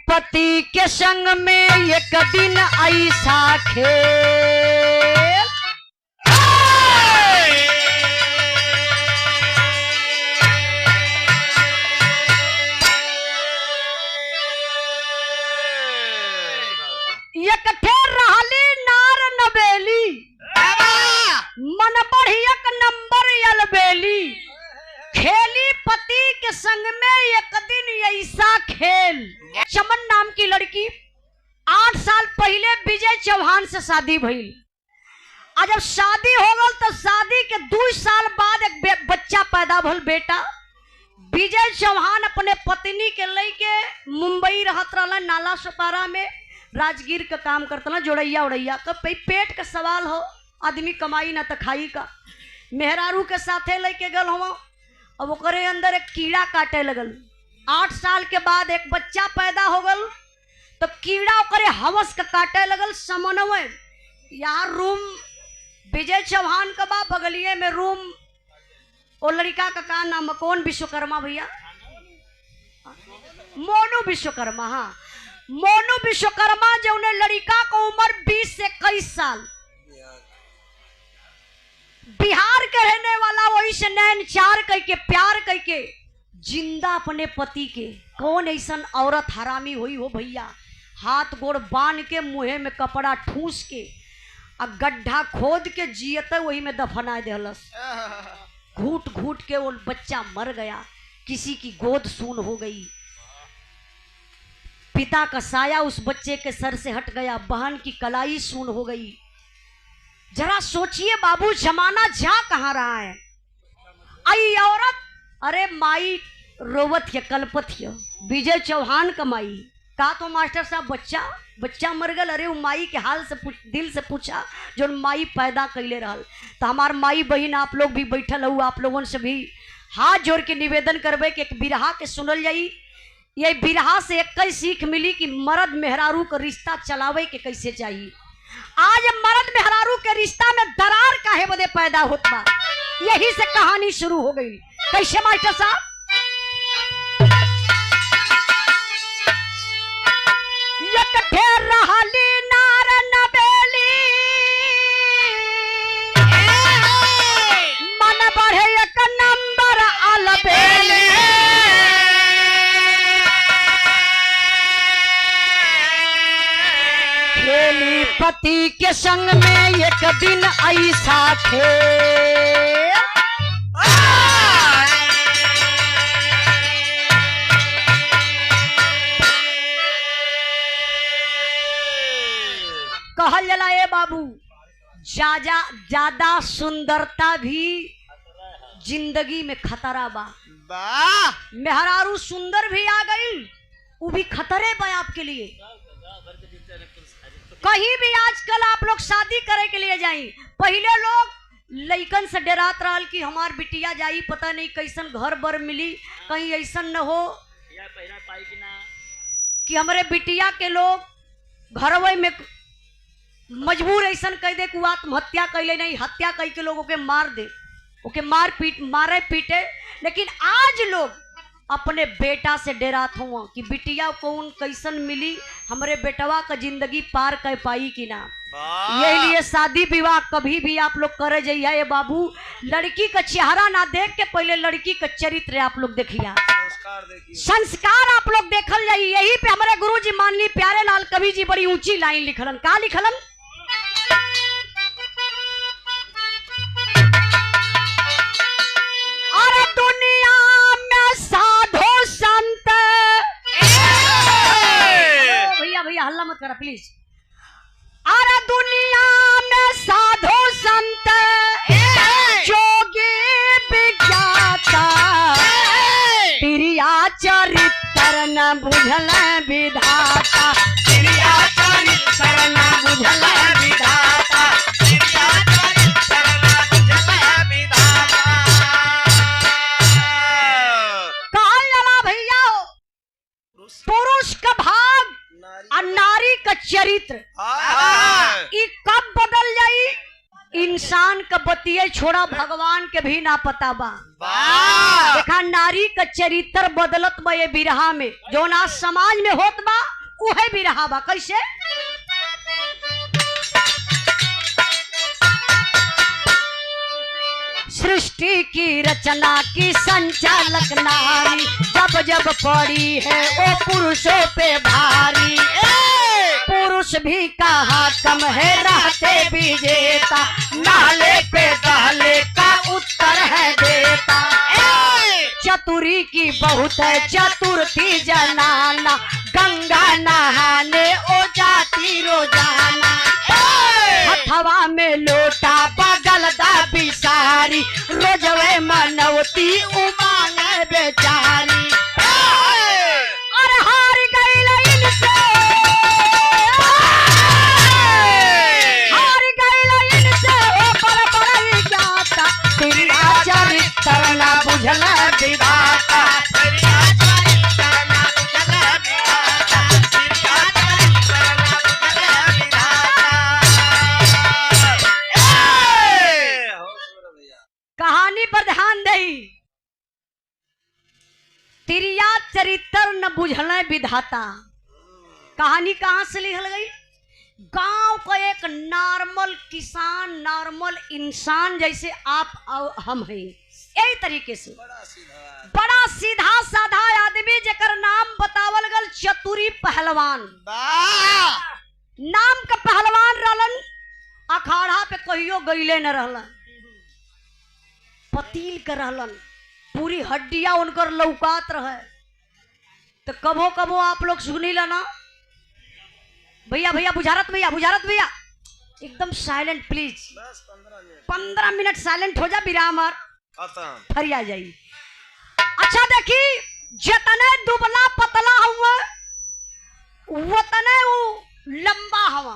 पति के संग में एक दिन ऐसा खेल एक ठेर रहली नार नबेली मन बढ़ी एक नंबर अलबेली खेली पति के संग में एक दिन ऐसा खेल। चमन नाम की लड़की 8 साल पहले विजय चौहान से शादी भइल। आज जब शादी हो गल तो शादी के 2 साल बाद एक बच्चा पैदा भल बेटा। विजय चौहान अपने पत्नी के लेके मुंबई रहत रहला नाला सुपारा में राजगीर का काम करता जोड़ैया उड़ैया का पेट का सवाल हो आदमी कमाई ना तो खाई का मेहरारू के साथे लेके गल हो। अब ओकरे अंदर एक कीड़ा काटे लगल। 8 साल के बाद एक बच्चा पैदा हो गल तो कीड़ा ओकरे हवस का काटे लगल। समन्वय यार रूम विजय चौहान का बा बगलिए में रूम वो लड़का का नाम कौन विश्वकर्मा भैया मोनू विश्वकर्मा। हाँ मोनू विश्वकर्मा जो उन्हें लड़का का उम्र 20 से 21 साल बिहार के रहने वाला वही से नैन चार करके प्यार करके जिंदा अपने पति के कौन ऐसा औरत हरामी हुई हो भैया। हाथ गोड़ बांध के मुँह में कपड़ा ठूस के आ गड्ढा खोद के जियते वही में दफना देहलस। घूट घूट के वो बच्चा मर गया। किसी की गोद सून हो गई। पिता का साया उस बच्चे के सर से हट गया। बहन की कलाई सून हो गई। जरा सोचिए बाबू जमाना जा कहाँ रहा है। आई औरत अरे माई रोवत है कल्पत है। विजय चौहान का माई का तो मास्टर साहब बच्चा मर गल। अरे वो माई के हाल से दिल से पूछा जो माई पैदा कैले रहल। तो हमार माई बहन आप लोग भी बैठल हो आप लोगों से भी हाथ जोड़ के निवेदन करबे कि एक बिरहा के सुनल जाई। ये बिरहा से एक कई सीख मिली कि मर्द मेहरारू का रिश्ता चलावे के कैसे चाहिए। आज मर्द मेहरारू के रिश्ता में दरार काहे बदे पैदा होत बा यही से कहानी शुरू हो गई। कैसे मास्टर साहब एक ठेर रहली नार नबेली मन बढ़े एक नंबर अलबेली खेली पति के संग में एक दिन ऐसा खेल। कहल जला ए बाबू ज्यादा सुंदरता भी जिंदगी में खतरा बा। मेहरारू सुंदर भी आ गई वो भी खतरे बा आपके लिए। कहीं भी आजकल आप लोग शादी करे के लिए जाई पहले लोग लइकन से डरात रहल कि हमार बिटिया जाई पता नहीं कैसन घर बर मिली कहीं ऐसा न हो कि हमारे बिटिया के लोग घरवे में मजबूर ऐसा कह दे कि आत्महत्या कैले नहीं हत्या कह के लोगों के मार दे ओके मारे पीटे। लेकिन आज लोग अपने बेटा से डरात हुआ कि बिटिया कौन कैसन मिली हमारे बेटवा का जिंदगी पार कर पाई कि ना। यही लिए शादी विवाह कभी भी आप लोग करे जाइए बाबू लड़की का चेहरा ना देख के पहले लड़की का चरित्र आप लोग देखिए संस्कार आप लोग देखल जाइए। यही पे हमारे गुरु जी माननीय प्यारे लाल कवि जी बड़ी ऊंची लाइन लिखलन। का लिखलन अरे दुनिया में साधु संत भैया हल्ला मत करा प्लीज। अरे दुनिया न बुझल विधाता, क्रिया चरित्र न बुझल विधाता, क्रिया चरित्र न बुझल विधाता। कहल जाला भैया पुरुष का भाग और नारी का चरित्र ई कब बदल जाई, इंसान का बतिये छोड़ा भगवान के भी ना पता बा। देखा नारी का चरित्र बदलत बा ये बिरहा में, जो ना समाज में होत बा उहे बिरहा बा। कैसे सृष्टि की रचना की संचालक नारी, जब जब पड़ी है वो पुरुषों पे भारी। पुरुष भी कहाँ कम है रहते विजेता, नाले पे दहले का उत्तर है देता। चतुरी की बहुत है चतुर थी जनाना, गंगा नहाने ओ जाती रोजाना। हथवा में लोटा बगल दा बिसारी, रोजवे मनवती उमांग बेचारी। और हार गई इनसे, हार गई इनसे ओ बड़ जाता, क्रिया चरित्र न बुझल विधाता, क्रिया चरित्र न बुझल विधाता, क्रिया चरित्र न बुझल विधाता। कहानी पर ध्यान दई। क्रिया चरित्र न बुझल विधाता, कहानी कहां से लिखल गई? गांव का एक नॉर्मल किसान, नॉर्मल इंसान जैसे आप और हम हैं, यही तरीके से बड़ा सीधा साधा आदमी जेकर नाम बतावल गल चतुरी पहलवान। नाम का पहलवान रहलन, अखाड़ा पे कहियो गईले न रहलन, पतील कर रहलन, पूरी हड्डियां उनकर लौकात रहे। तो कबो कबो आप लोग सुनी ला ना भैया, भैया बुझारत भैया, बुझारत भैया एकदम साइलेंट प्लीज, 15 मिनट साइलेंट हो जा, विराम और फरी आ जाइए। अच्छा देखी, जितने दुबला पतला हुआ उतने वो लंबा हवा।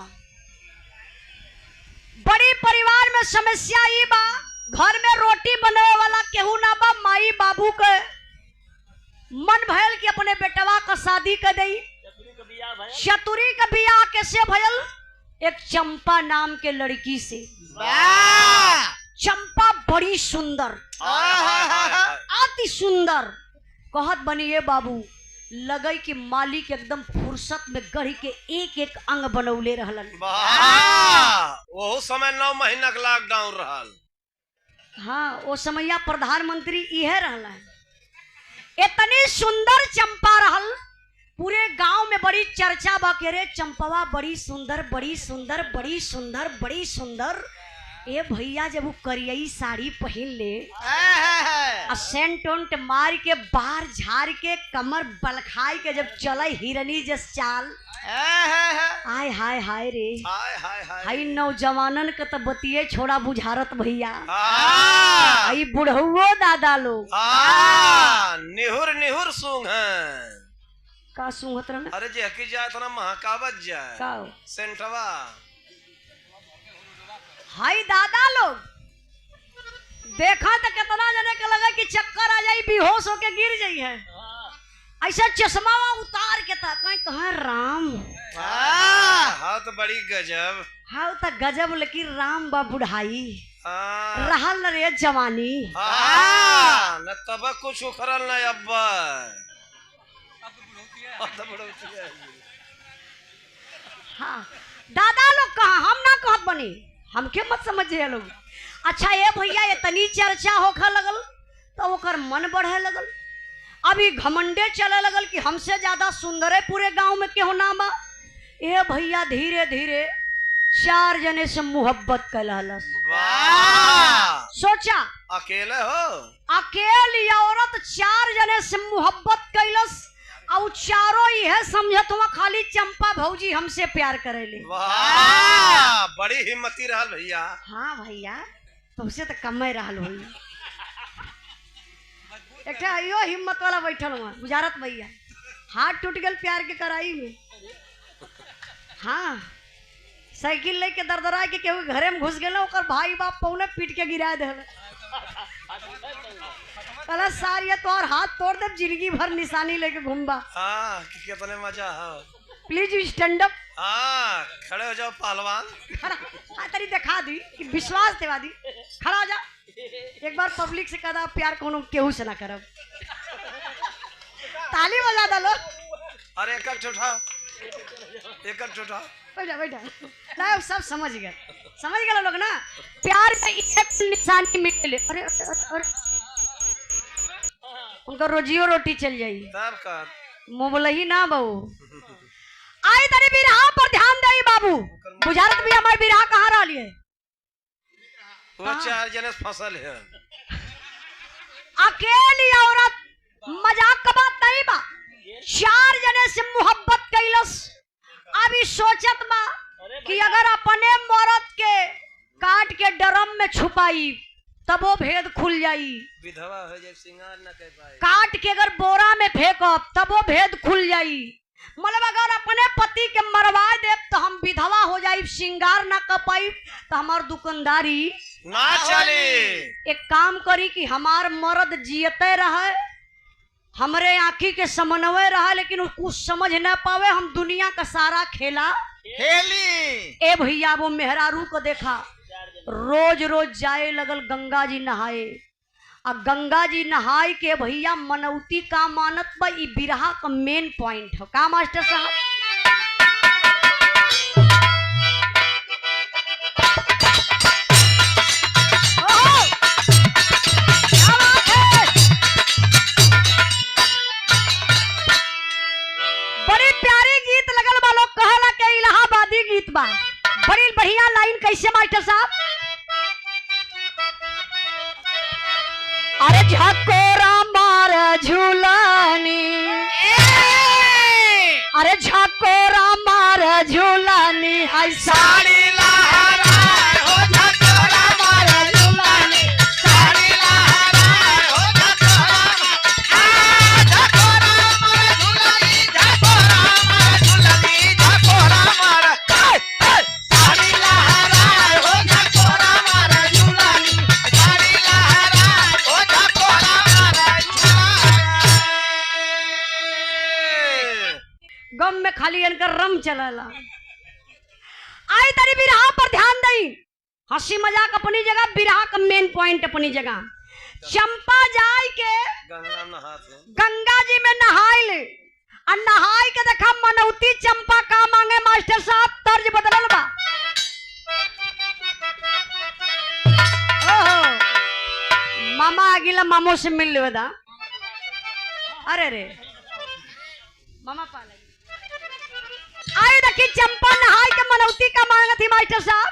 बड़ी परिवार में समस्या ये बा, घर में रोटी बनावे वाला केहू ना बा, माई बाबू के मन भयल कि अपने बेटवा का शादी कर दई। चतुरी का बियाह कैसे भयल? एक चंपा नाम के लड़की से। चंपा बड़ी सुंदर, अति सुंदर, कहत बनिए बाबू लगई कि मालिक एकदम फुर्सत में गढ़ी के एक एक अंग बनौले रहलन। वो समय 9 महीना का लॉकडाउन रहल। हाँ, वो समैया प्रधानमंत्री इहे रहला। इतनी सुंदर चंपा रहल, पूरे गांव में बड़ी चर्चा बा के रे चंपवा बड़ी सुंदर, बड़ी सुंदर, बड़ी सुंदर, बड़ी सुंदर। ए भैया जब वो करियई साड़ी पहन ले, सेंट उंट मार के, बाहर झाड़ के, कमर बलखाई के जब चले हिरनी जस चाल, आय हाय हाय रे, हाय नौजवानन के तो बतिये छोड़ा बुझारत भैया, आई बुढ़ऊ दादा लोग निहुर निहुर सूंघ का सूंघत रहना। अरे जे हकी जाए तो ना महाकावत जाए का सेंटवा। हाय दादा लोग देखा तो कितना जने के लगा कि चक्कर आ जाई, बेहोश होके गिर जाई है। ऐसा चश्मा उतार के था कहीं कहा राम। हाँ तो बड़ी गजब। हाँ तो गजब, लेकिन राम बा बुढ़ाई रहल रे जवानी। न तब कुछ उखरल न अब्बा। हाँ दादा लोग कहा, हम ना कहत बनी, हमके मत समझिए लोग। अच्छा ये भैया इतनी चर्चा होखे लगल तो ओकर मन बढ़े लगल, अभी घमंडे चले लगल कि हमसे ज्यादा सुंदर है पूरे गांव में केहू ना बा। ये भैया धीरे धीरे 4 जने से मोहब्बत कैलस। सोचा अकेले हो, अकेली औरत 4 जने से मोहब्बत कैलस, और चारों यह समझत हुआ खाली चंपा भौजी हमसे प्यार करेले। वाह बड़ी हिम्मती रहल भैया। हाँ भैया तुमसे तो कम रहल हुई। एक यो हिम्मत वाला बैठल हुआ बुझारत भैया, हाथ टूट गल प्यार के कराई में। हाँ साइकिल लेके दरदरा के केहू घरे में घुस गए, ओकर भाई बाप पौने पीट के गिरा दे। कहला सार ये तो और हाथ तोड़ दे, जिंदगी भर निशानी लेके घूमबा। हाँ कितने मजा है। Please you stand up. हाँ खड़े हो जाओ पहलवान। तेरी दिखा दी कि विश्वास दिवा दी। खड़ा हो जा। एक बार पब्लिक से कहा प्यार कोनो केहू से ना करब। ताली बजा दलो। अरे एक ठोठा बैठा बैठा ना, सब समझ गए लोग ना। प्यार में एक निशानी मिले। अरे अरे उनका रोजियो रोटी चल जाई। तब का मोबल ही ना बहू। आई तरी बिरहा पर ध्यान दे बाबू। बुझारत भी हमारे बिरहा कहाँ रही है? वो 4 जने फसल है। अकेली औरत मजाक का बात नहीं बा। 4 जने से मोहब्बत कैलस। अभी सोचत बा कि अगर अपने मरद के काट के ड्रम में छुपाई तब वो भेद खुल जाई। विधवा हो जाए सिंगार न कर पाए। काट के अगर बोरा में फेंकब तब वो भेद खुल जाई। मतलब अगर अपने पति के मरवा दे तो हम विधवा हो जाई, श्रृंगार ना कर पाई तो हमार दुकानदारी ना चले। एक काम करी कि हमार मर्द जियते रहे, हमरे आँखी के समन्वय रहा, लेकिन वो कुछ समझ न पावे। हम दुनिया का सारा खेला खेली। ए भैया वो मेहरारू को देखा रोज रोज जाए लगल गंगा जी नहाए। और गंगा जी नहाए के भैया मनौती का मानत बा। ई बिरहा का मेन पॉइंट है का मास्टर साहब? बड़ी प्यारी गीत लगल बा। लोग कहला के इलाहाबादी गीत बा। बड़ी बढ़िया लाइन कैसे मास्टर साहब? अरे झकोरा मार झूलानी, अरे झकोरा मार झूलानी, हाय साड़ी लहराए हो झकोरा मार झूलानी, साड़ी लहराए हो झकोरा मार झूलानी, झकोरा मार झूलानी, झकोरा मार साड़ी लहराए हो झकोरा मार झूलानी, साड़ी लहराए हो झकोरा मार झूलानी। गम में खाली इनका रम चलला। आई तरी बिरहा पर ध्यान दई। हंसी मजाक अपनी जगह, बिरहा का मेन पॉइंट अपनी जगह। चंपा जाय के गंगा जी में नहाय ले। और नहाय के देखा मनौती चंपा का मांगे मास्टर साहब? तर्ज बदलल बा। ओहो मामा आगिला मामो से मिल ले दा। अरे रे मामा पाले। आई देखी चंपा नहाय के मनौती का मांगा थी मास्टर साहब।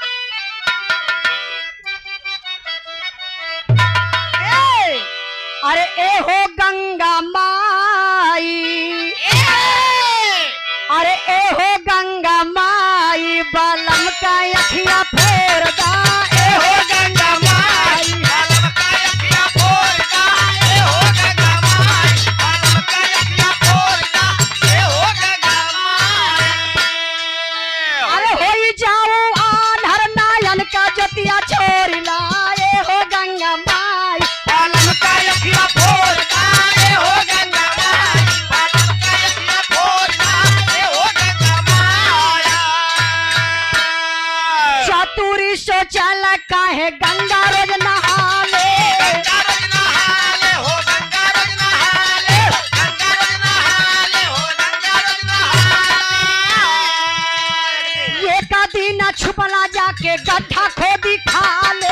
अरे ए हो गंगा माई, अरे ए हो गंगा माई, बलम का अखिया फोड़ दा। ए हो गंगा माई, बलम का अखिया फोड़ दा। ए हो गंगा माई, बलम का अखिया फोड़ दा। ए हो गंगा माई, अरे होई जाऊं आन्हर नायन का जतिया छोड़ला। ए हो गंगा माई, बलम का अखिया फोड़ दा। ए हो गंगा माई, बलम का अखिया फोड़ दा। ए हो गंगा माई, चतुरी सोचल काहे गंगा रोज नहाले। गंगा रोज नहाले हो, गंगा रोज नहाले, गंगा रोज नहाले हो, गंगा रोज नहाले। ये का दिन छुपला जाके गड्ढा खोदी खाले।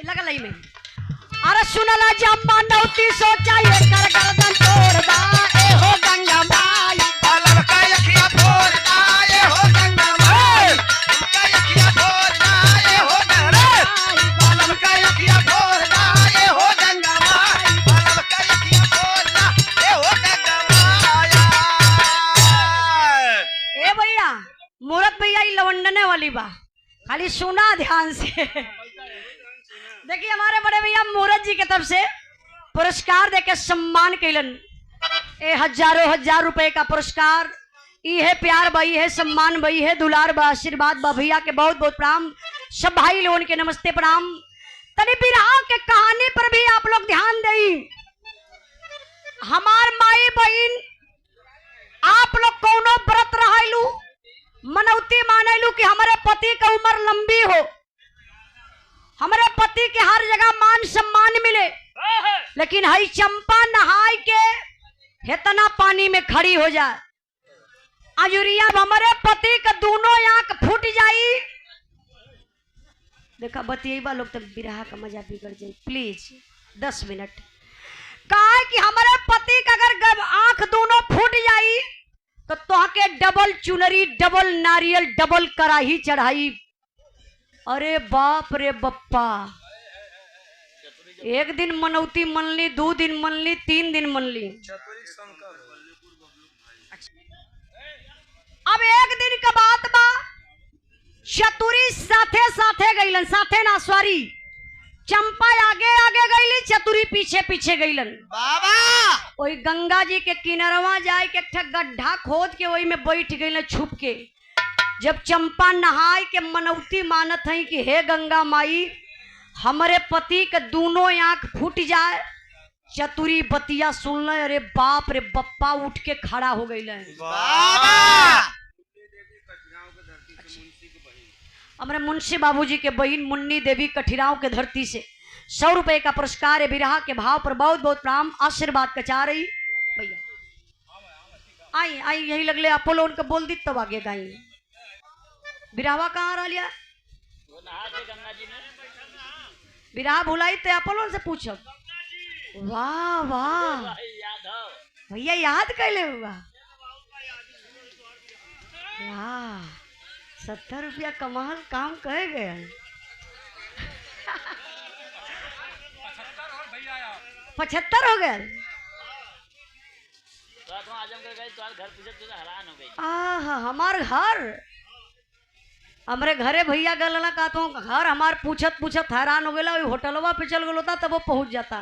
लगल ही में। अरे सुनला जम्मा नौती सोचा ये कर गर्दन तोड़ दा। ए हो गंगा माई, बलम का अखिया फोड़ दा। ए हो गंगा माई, बलम का अखिया फोड़ दा। ए हो गंगा माई, बलम का अखिया फोड़ दा। ए हो गंगा माई, बलम का अखिया फोड़ दा। ए हो गंगा माई। ए भैया मूरत भैया ई लवंडने वाली बा। अरे सुना ध्यान से। देखिए हमारे बड़े भैया मूरत जी की तरफ से पुरस्कार देके सम्मान कैलन। ए हजार रुपए का पुरस्कार। ये है प्यार भाई है, सम्मान भाई है, दुलार बा, आशीर्वाद बा भैया के बहुत बहुत प्रणाम। सब भाई लोगों के नमस्ते प्रणाम। तनी बिरहा के कहानी पर भी आप लोग ध्यान दें। हमार माई बहन आप लोग कौनो व्रत रहलू, मनौती मानेलू कि हमारे पति का उम्र लंबी हो, हमारे पति के हर जगह मान सम्मान मिले, लेकिन हई चंपा नहाय के इतना पानी में खड़ी हो जाए, अजुरिया हमारे पति का दोनों आंख फूट जाई। देखा बतिएबा लोग तक बिरहा का मजा बिगड़ जाए। Please 10 minute. कहा है कि हमारे पति का अगर आंख दोनों फूट जाई तो तोहके डबल चुनरी, डबल नारियल, डबल कराही चढ़ाई। अरे बाप रे बप्पा। एक दिन मनौती मन ली, 2 दिन मन ली, 3 दिन मन ली। अब एक दिन का बात बा, चतुरी साथे साथे गईलन, साथे ना सॉरी, चंपा आगे आगे गईली, चतुरी पीछे पीछे गईलन। बाबा वही गंगा जी के किनारवा जाए के एक गड्ढा खोद के वही में बैठ गईलन छुप के। जब चंपा नहाय के मनौती मानत है कि हे गंगा माई हमारे पति के दोनों आंख फूट जाए, चतुरी बतिया सुन ले। अरे बाप रे बप्पा उठ के खड़ा हो गई। हमारे मुंशी बाबूजी के बहन मुन्नी देवी कठिराव के धरती से 100 रुपए का पुरस्कार है। बिरहा के भाव पर बहुत बहुत प्रणाम, आशीर्वाद का चाह रही भैया। आई आई यही लगले अपोलो उनका बोल दी तब आगे गाई। बिरहवा कहाँ रह लिया? बिरहा भुलाई तो अपोलो से पूछब। वाह वाह भैया याद कैले हुआ। वाह 70 रुपया कमाल काम कहे गए। 75 हो गए। हमार घर हमारे घरे भैया गल का तो घर हमार पूछत पूछत हैरान हो गया। होटलवा पे चल गल होता तब वो पहुंच जाता।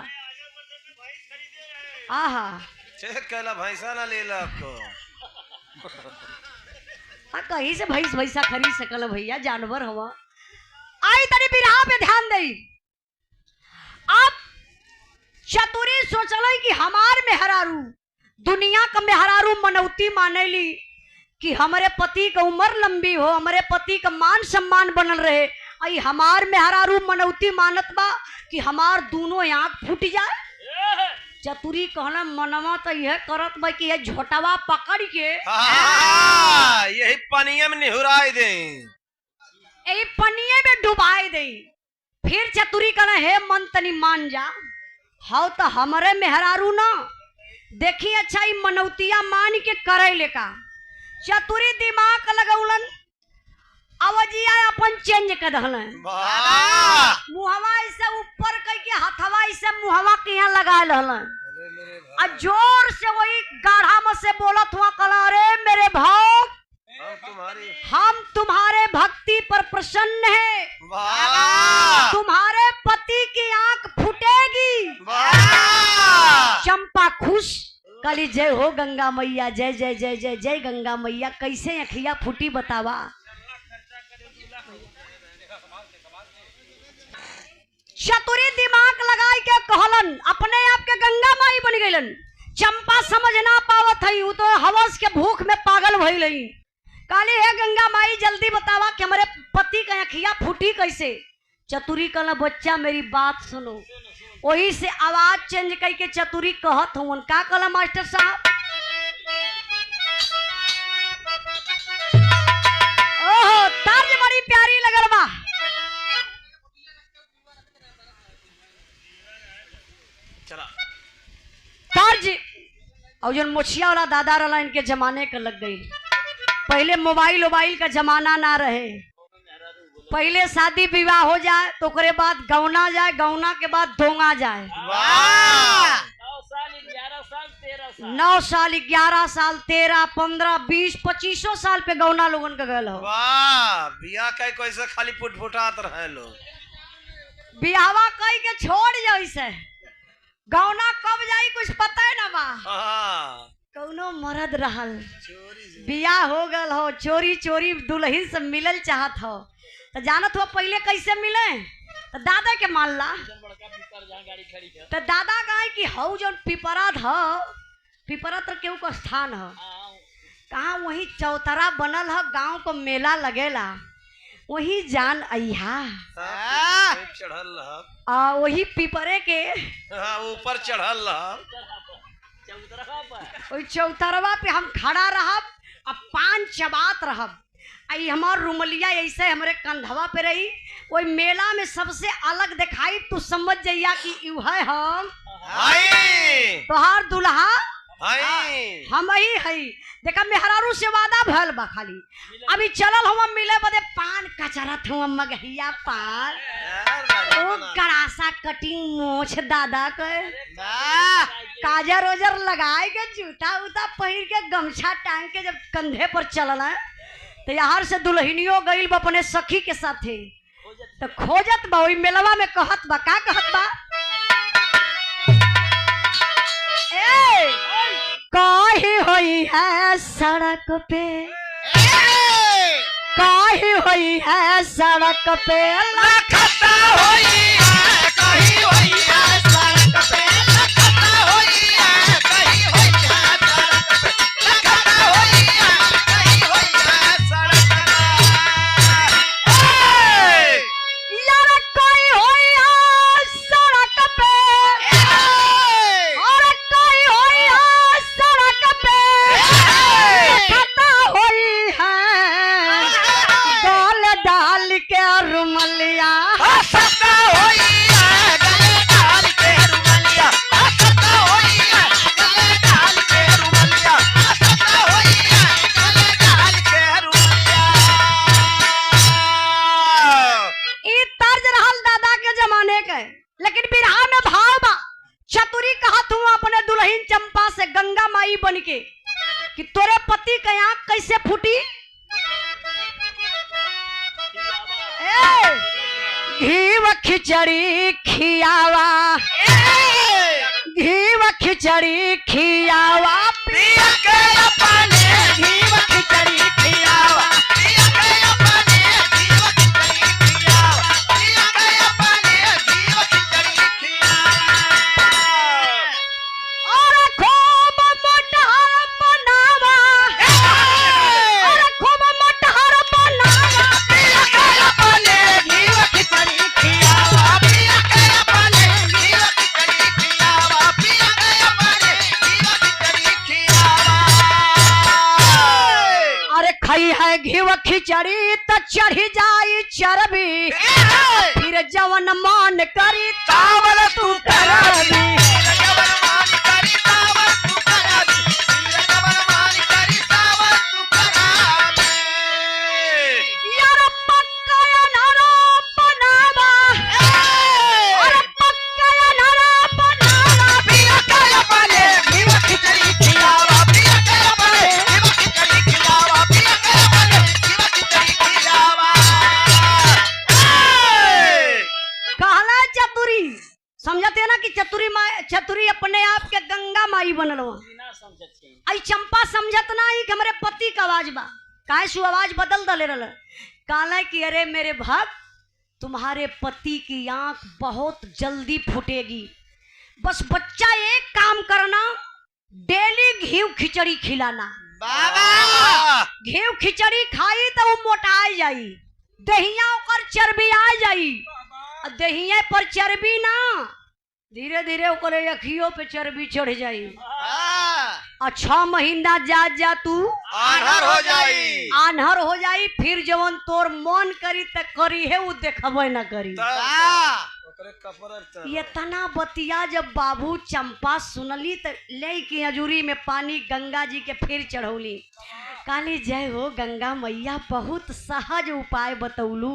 आहा चेक कैला भैंसा ना ले लो। कहीं से भैंसा खरीद सकल भैया, जानवर हवा। आई तरी बिरहा पे ध्यान दई। अब चतुरी सोचल कि हमार मेहरारू दुनिया का मेहरारू मनौती मानेली कि हमारे पति का उम्र लंबी हो, हमारे पति का मान सम्मान बनल रहे। आई हमार मेहरारू मनौती मानत बा कि हमार दोनों आंख फूट जाए। चतुरी कहना मनवा तो यह करत बा कि यह झोटावा पकड़ के यही पनिया में निहुराई दे, यही पनिये में डुबाई दे। फिर चतुरी कहना हे मन तनी मान जा, हाउ तो हमारे मेहरारू ना देखी अच्छा ही मनौतिया मान के करे लेका। चतुरी दिमाग लगौलन, अवजिया अपन चेंज कर दहलन। मुहवा ऐसे ऊपर कह के हथवा ऐसे मुहवा के यहाँ लगा लहलन। जोर से वही गाढ़ा में से बोलत हुआ कला, अरे मेरे भाव हम तुम्हारे भक्ति पर प्रसन्न है, तुम्हारे पति की आंख फूटेगी। चंपा खुश कली जय हो गंगा मैया, जय जय जय जय जय गंगा मैया। कैसे अखिया फूटी बतावा। चतुरी दिमाग लगाई के कहलन, अपने आप के गंगा माई बन गईलन। चंपा समझ ना पावत हई, वो तो हवस के भूख में पागल भइल हई। काली है गंगा माई जल्दी बतावा कि हमारे पति का अखिया फूटी कैसे। चतुरी कहला बच्चा मेरी बात सुनो। वही से आवाज चेंज करके चतुरी कहत हूँ। का कहला मास्टर साहब? ओहो तर्ज बड़ी प्यारी लगल बा। तर्ज और जो मोछिया वाला दादा रहा इनके जमाने का लग गई। पहले मोबाइल का जमाना ना रहे। पहले शादी विवाह हो जाए तो उसके बाद गौना जाए, गौना के बाद दोंगा जाए। 9 साल 11 साल 13 15 20 25 साल पे गौना लोगन का गल हो। वाह बिया कई कैसे खाली फुटफुटात रहे लोग। बियावा कई के छोड़ जैसे गौना कब जाई कुछ पता है ना बा। हाँ कौनो मर्द रहल चोरी से। बिया हो गल हो चोरी चोरी दुल्हन से मिलल चाहत हो तो जानत हो पहले कैसे मिले तो दादा के मान ला तो दादा कहे कि हऊ जो पिपरा था पिपरा तो केहू का स्थान है कहाँ वही चौतरा बनल है गांव को मेला लगेला वही जान अहा चढ़ल रह। वही पिपरे के हाँ ऊपर चढ़ल रह। वही चौतरवा पे हम खड़ा रहब अब पान चबात रहब आई हमार रुमलिया ऐसे हमरे कंधवा पे रही वही मेला में सबसे अलग दिखाई तू समझ जाइया कि यू है हम हाय तोहार दुल्हा हाय हम ही है देखा मेहरारू से वादा भल बा खाली अभी चलल हम मिले बदे पान कचरत हम मगहिया पान ओ गरासा कटिंग मोछ दादा के काजर ओजर लगाए के जूता उता पहिर के गमछा टांग के जब कंधे पर चलना तो यार से दुल्हनियो गईल बा अपने सखी के साथे तो खोजत बा वही मेलवा में कहत बा का कहत बा ए काहे होई है सड़क पे काहे होई है सड़क पे लखता होई है कहीं होई है सड़क पे लखता होई है कहीं होई है सड़क पे लखता होई है कहीं होई है सड़क पे। यार कोई होई है सड़क पे और कोई होई है सड़क पे खता होई है गाल डाल के रुमलिया हंसता होई है गले डाल के रुमलिया हंसता होई है गले डाल के रुमलिया हंसता होई है गले डाल के रुमलिया। ई तर्ज रहल दादा के जमाने के लेकिन बिरहा में भाव बा चतुरी कहत हूँ अपने दुल्हन चंपा से गंगा माई बन के कि तोरे पति के आंख कैसे फूटी ए घीव खिचड़ी खियावा घीव खिचड़ी खियावा पिया के अपने घीव खिचड़ी खियावा पिया के अपने जीव खिचड़ी खियावा पिया के अपने जीव खिचड़ी खियावा। और खूब मोटहर बनावा और खूब मोटहर बनावा पिया के अपने जीव खिचड़ी खियावा पिया के अपने जीव खिचड़ी खियावा पिया के अपने जीव खिचड़ी खियावा। अरे खाई है घीव खिचड़ी तो चढ़ी जाई चर्बी फिर जवन मान करी चावल तू करबी यार पक्का अनारा बनावा और पक्का अनारा बनावा पिया के अपने घीव खिचड़ी खियावा पिया के अपने घीव खिचड़ी खियावा पिया के अपने घीव खिचड़ी खियावा। कहला चतुरी समझते ना कि चतुरी अपने आप के गंगा माई बनल आई चंपा समझत ना आई कि हमारे पति का आवाज बा काहे सु आवाज बदल दले रहल कहला कि अरे मेरे भक्त तुम्हारे पति की आंख बहुत जल्दी फूटेगी बस बच्चा एक काम करना डेली घी खिचड़ी खिलाना बाबा घी खिचड़ी खाई तो वो मोटा जाई दहिया ओकर चर्बी आ जाई दहिया पर चर्बी ना धीरे धीरे ओकरे अखियों पे चर्बी चढ़ जाई और 6 महीना जा तू आन्हर हो जाई आन्हर हो जाई फिर जवन तोर मन करी त करी है वो देखबे ना करी ये तना बतिया जब बाबू चंपा सुनली त ले के अजूरी में पानी गंगा जी के फिर चढ़ौली काली जय हो गंगा मैया बहुत सहज उपाय बतौलू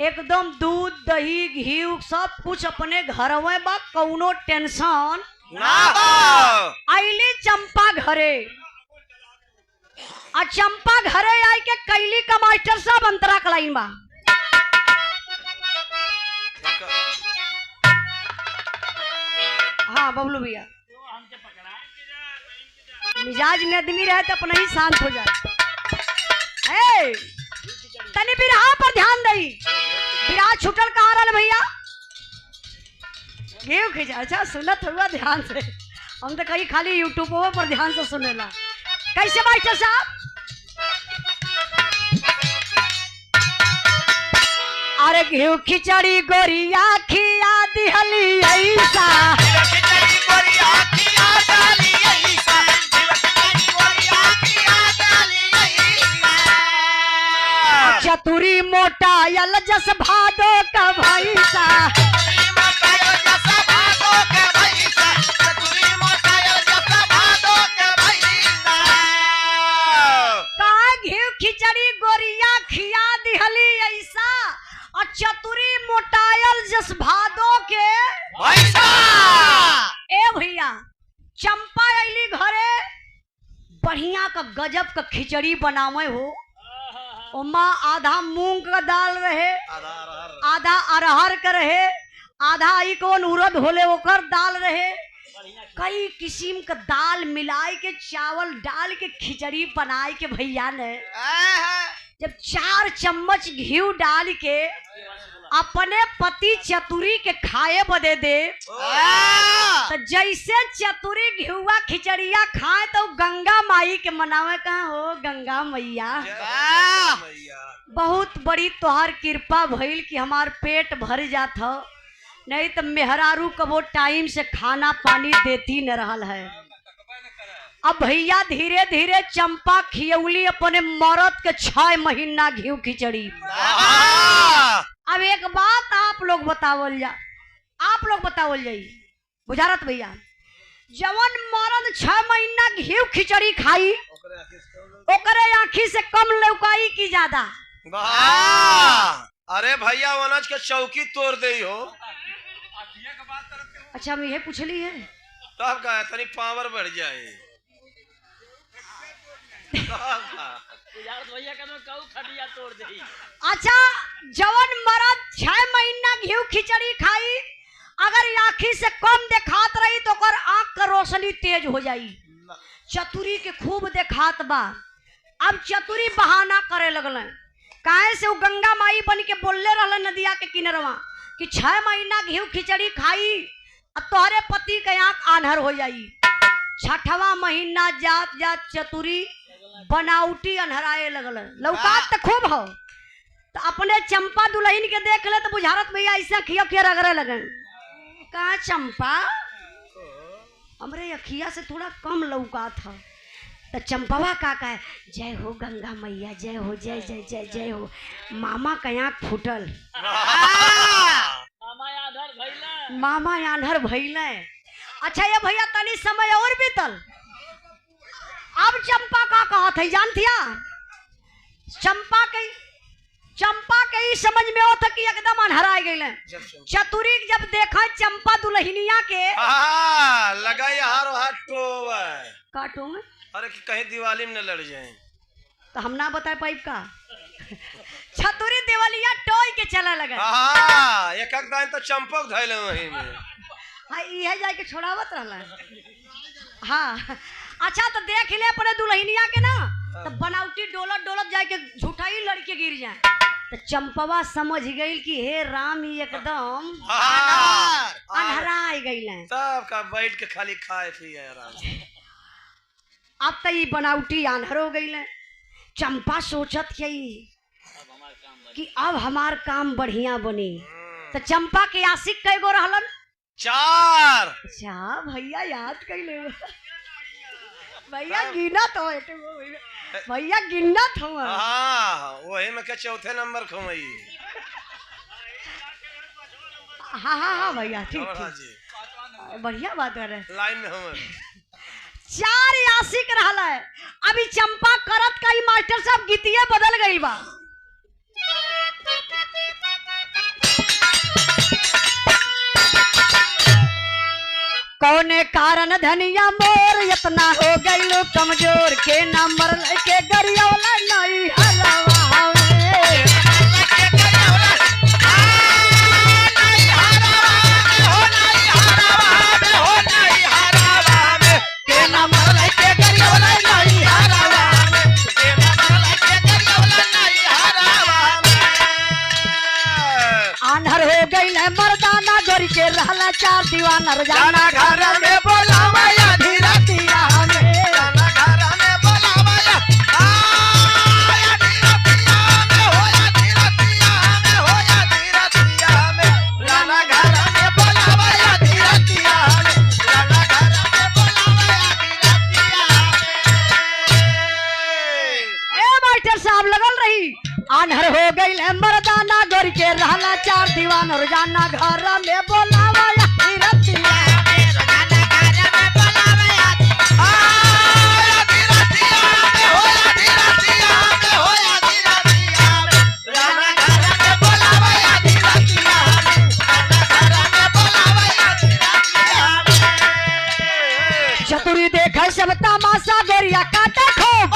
एकदम दूध दही घी सब कुछ अपने घर में बा कौनो टेंशन ना हो आईली चंपा घरे आ चंपा घरे आई के कैली का मास्टर साहब अंतरा कलाइन बा। हाँ बबलू भैया, मिजाज में आदमी रहे तो अपना ही शांत हो जाए। ए, तनी बिरहा पर ध्यान दई। बिरहा छुटल कहाँ रहल भैया? गेहूं खींचा। अच्छा सुनत हुआ ध्यान से, हम तो कहीं खाली यूट्यूब पर ध्यान से सुनेला। कैसे मास्टर साहब? अरे गेहूं खिचड़ी गोरिया खिया दिहली ऐसा, चतुरी मोटा यल जस भादो का भैसा, घी खिचड़ी गोरिया खिया दिहली ऐसा और चतुरी मोटायल जस भादो के भैसा। ए भैया चंपा अली घरे बढ़िया का गजब का खिचड़ी बनावे हो। ओमा आधा मूंग का दाल रहे, आधा अरहर का रहे, आधा आई कौन उड़द होले ओकर दाल रहे। कई किस्म का दाल मिलाए के चावल डाल के खिचड़ी बनाए के भैया ने जब 4 चम्मच घी डाल के अपने पति चतुरी के खाए बदे दे, तो जैसे चतुरी घिउआ खिचड़िया खाए तो गंगा माई के मनावे कहाँ हो? गंगा मैया बहुत बड़ी तोहार कृपा भइल कि हमार पेट भर जात हो, नहीं तो मेहरारू कबो टाइम से खाना पानी देती न रहल है। अब भैया धीरे धीरे चंपा खियौली अपने मरद के 6 महीना घी खिचड़ी। अब एक बात आप लोग बतावल जाई बुझारत भैया, जवन मरद 6 महीना घी खिचड़ी खाई ओकरे आँखी से कम लौकाई की ज्यादा? अरे भैया अनाज के चौकी तोड़ दे हो। अच्छा हम यही पूछली है तब का तनी पावर बढ़ जाए। अच्छा जवन मरद 6 महीना घी खिचड़ी खाई अगर आँखी से कम देखात रही तो ओकर आँख का रोशनी तेज हो जाई। चतुरी के खूब देखात बा। अब चतुरी बहाना करे लगल, काहे से वो गंगा माई बन के बोलले रहल नदिया के किनारवा कि 6 महीना घी खिचड़ी खाई अब तोहरे पति के आँख आन्हर हो जाई। 6वां महीना जात जात चतुरी बनावटी अनहराए लगल। लौकात तो खूब हो, तो अपने चंपा दुल्हन के देख ले तो बुझारत भैया ऐसा खिया खिया रगड़े लगन। कहा चंपा हमरे अखिया से थोड़ा कम लौकात हो। तो चंपवा का कहे जय हो गंगा मैया, जय हो, जय जय जय जय हो। मामा का आँख फूटल, मामा आन्हर भइले। अच्छा ये भैया तनी समय और बीतल। अब चंपा का कहत है जानतिया? चंपा के ही समझ में होता कि एकदम अनहरा गई। चतुरी जब देखा चंपा दुल्हनिया के लगा हाथ काटो में, अरे कि कहीं दिवाली में न लड़ जाए तो हम ना बता पाइप का। चतुरी दिवालिया टोई के चला लगा। एक दिन तो चंपक धैले वहीं में। हाँ ये जाके छोड़ावत रहला। हाँ अच्छा तो देख ले अपने दुल्हनिया के ना, तो बनावटी डोलत डोलत जाके झूठाई लड़के गिर जाए। तो चंपवा समझ गई कि हे राम ही एकदम अनहरा गई। सब का बैठ के खाली खाए पिए आराम। अब तो ये बनावटी आन्हर हो गई। चंपा सोचत यही कि अब हमार काम बढ़िया बनी। तो चंपा के आशिक कई गो रहलन? 4। अच्छा भैया याद कर ले भैया गिना तो भैया गिना था। वही में के चौथे नंबर खुमई। हाँ भैया ठीक बढ़िया बात कर रहे। लाइन में हम 4 आशिक रहला है। अभी चंपा करत का ही मास्टर साहब गीतिया बदल गई बा। कौने कारण धनिया मोर इतना हो गइलो कमजोर के ना मरल के गरियौला नहीं हरवा में। आन्हर हो गइल है मर्दाना गोरी के रहला चार दीवाना रोजाना घर में बोलावा या धीरा दिया में। साहब लगल रही आन्हर हो गइल है मर्दाना गोरी के रहला चार दीवान रोजाना घर में बोलावा या रतिया में। रोजाना घर में बोलावा या रतिया में हो या रतिया में हो या रतिया में। रोजाना घर में बोलावा या रतिया में। रोजाना घर में बोलावा या रतिया में। चतुरी देखै सब तमाशा गोरिया काटे खूब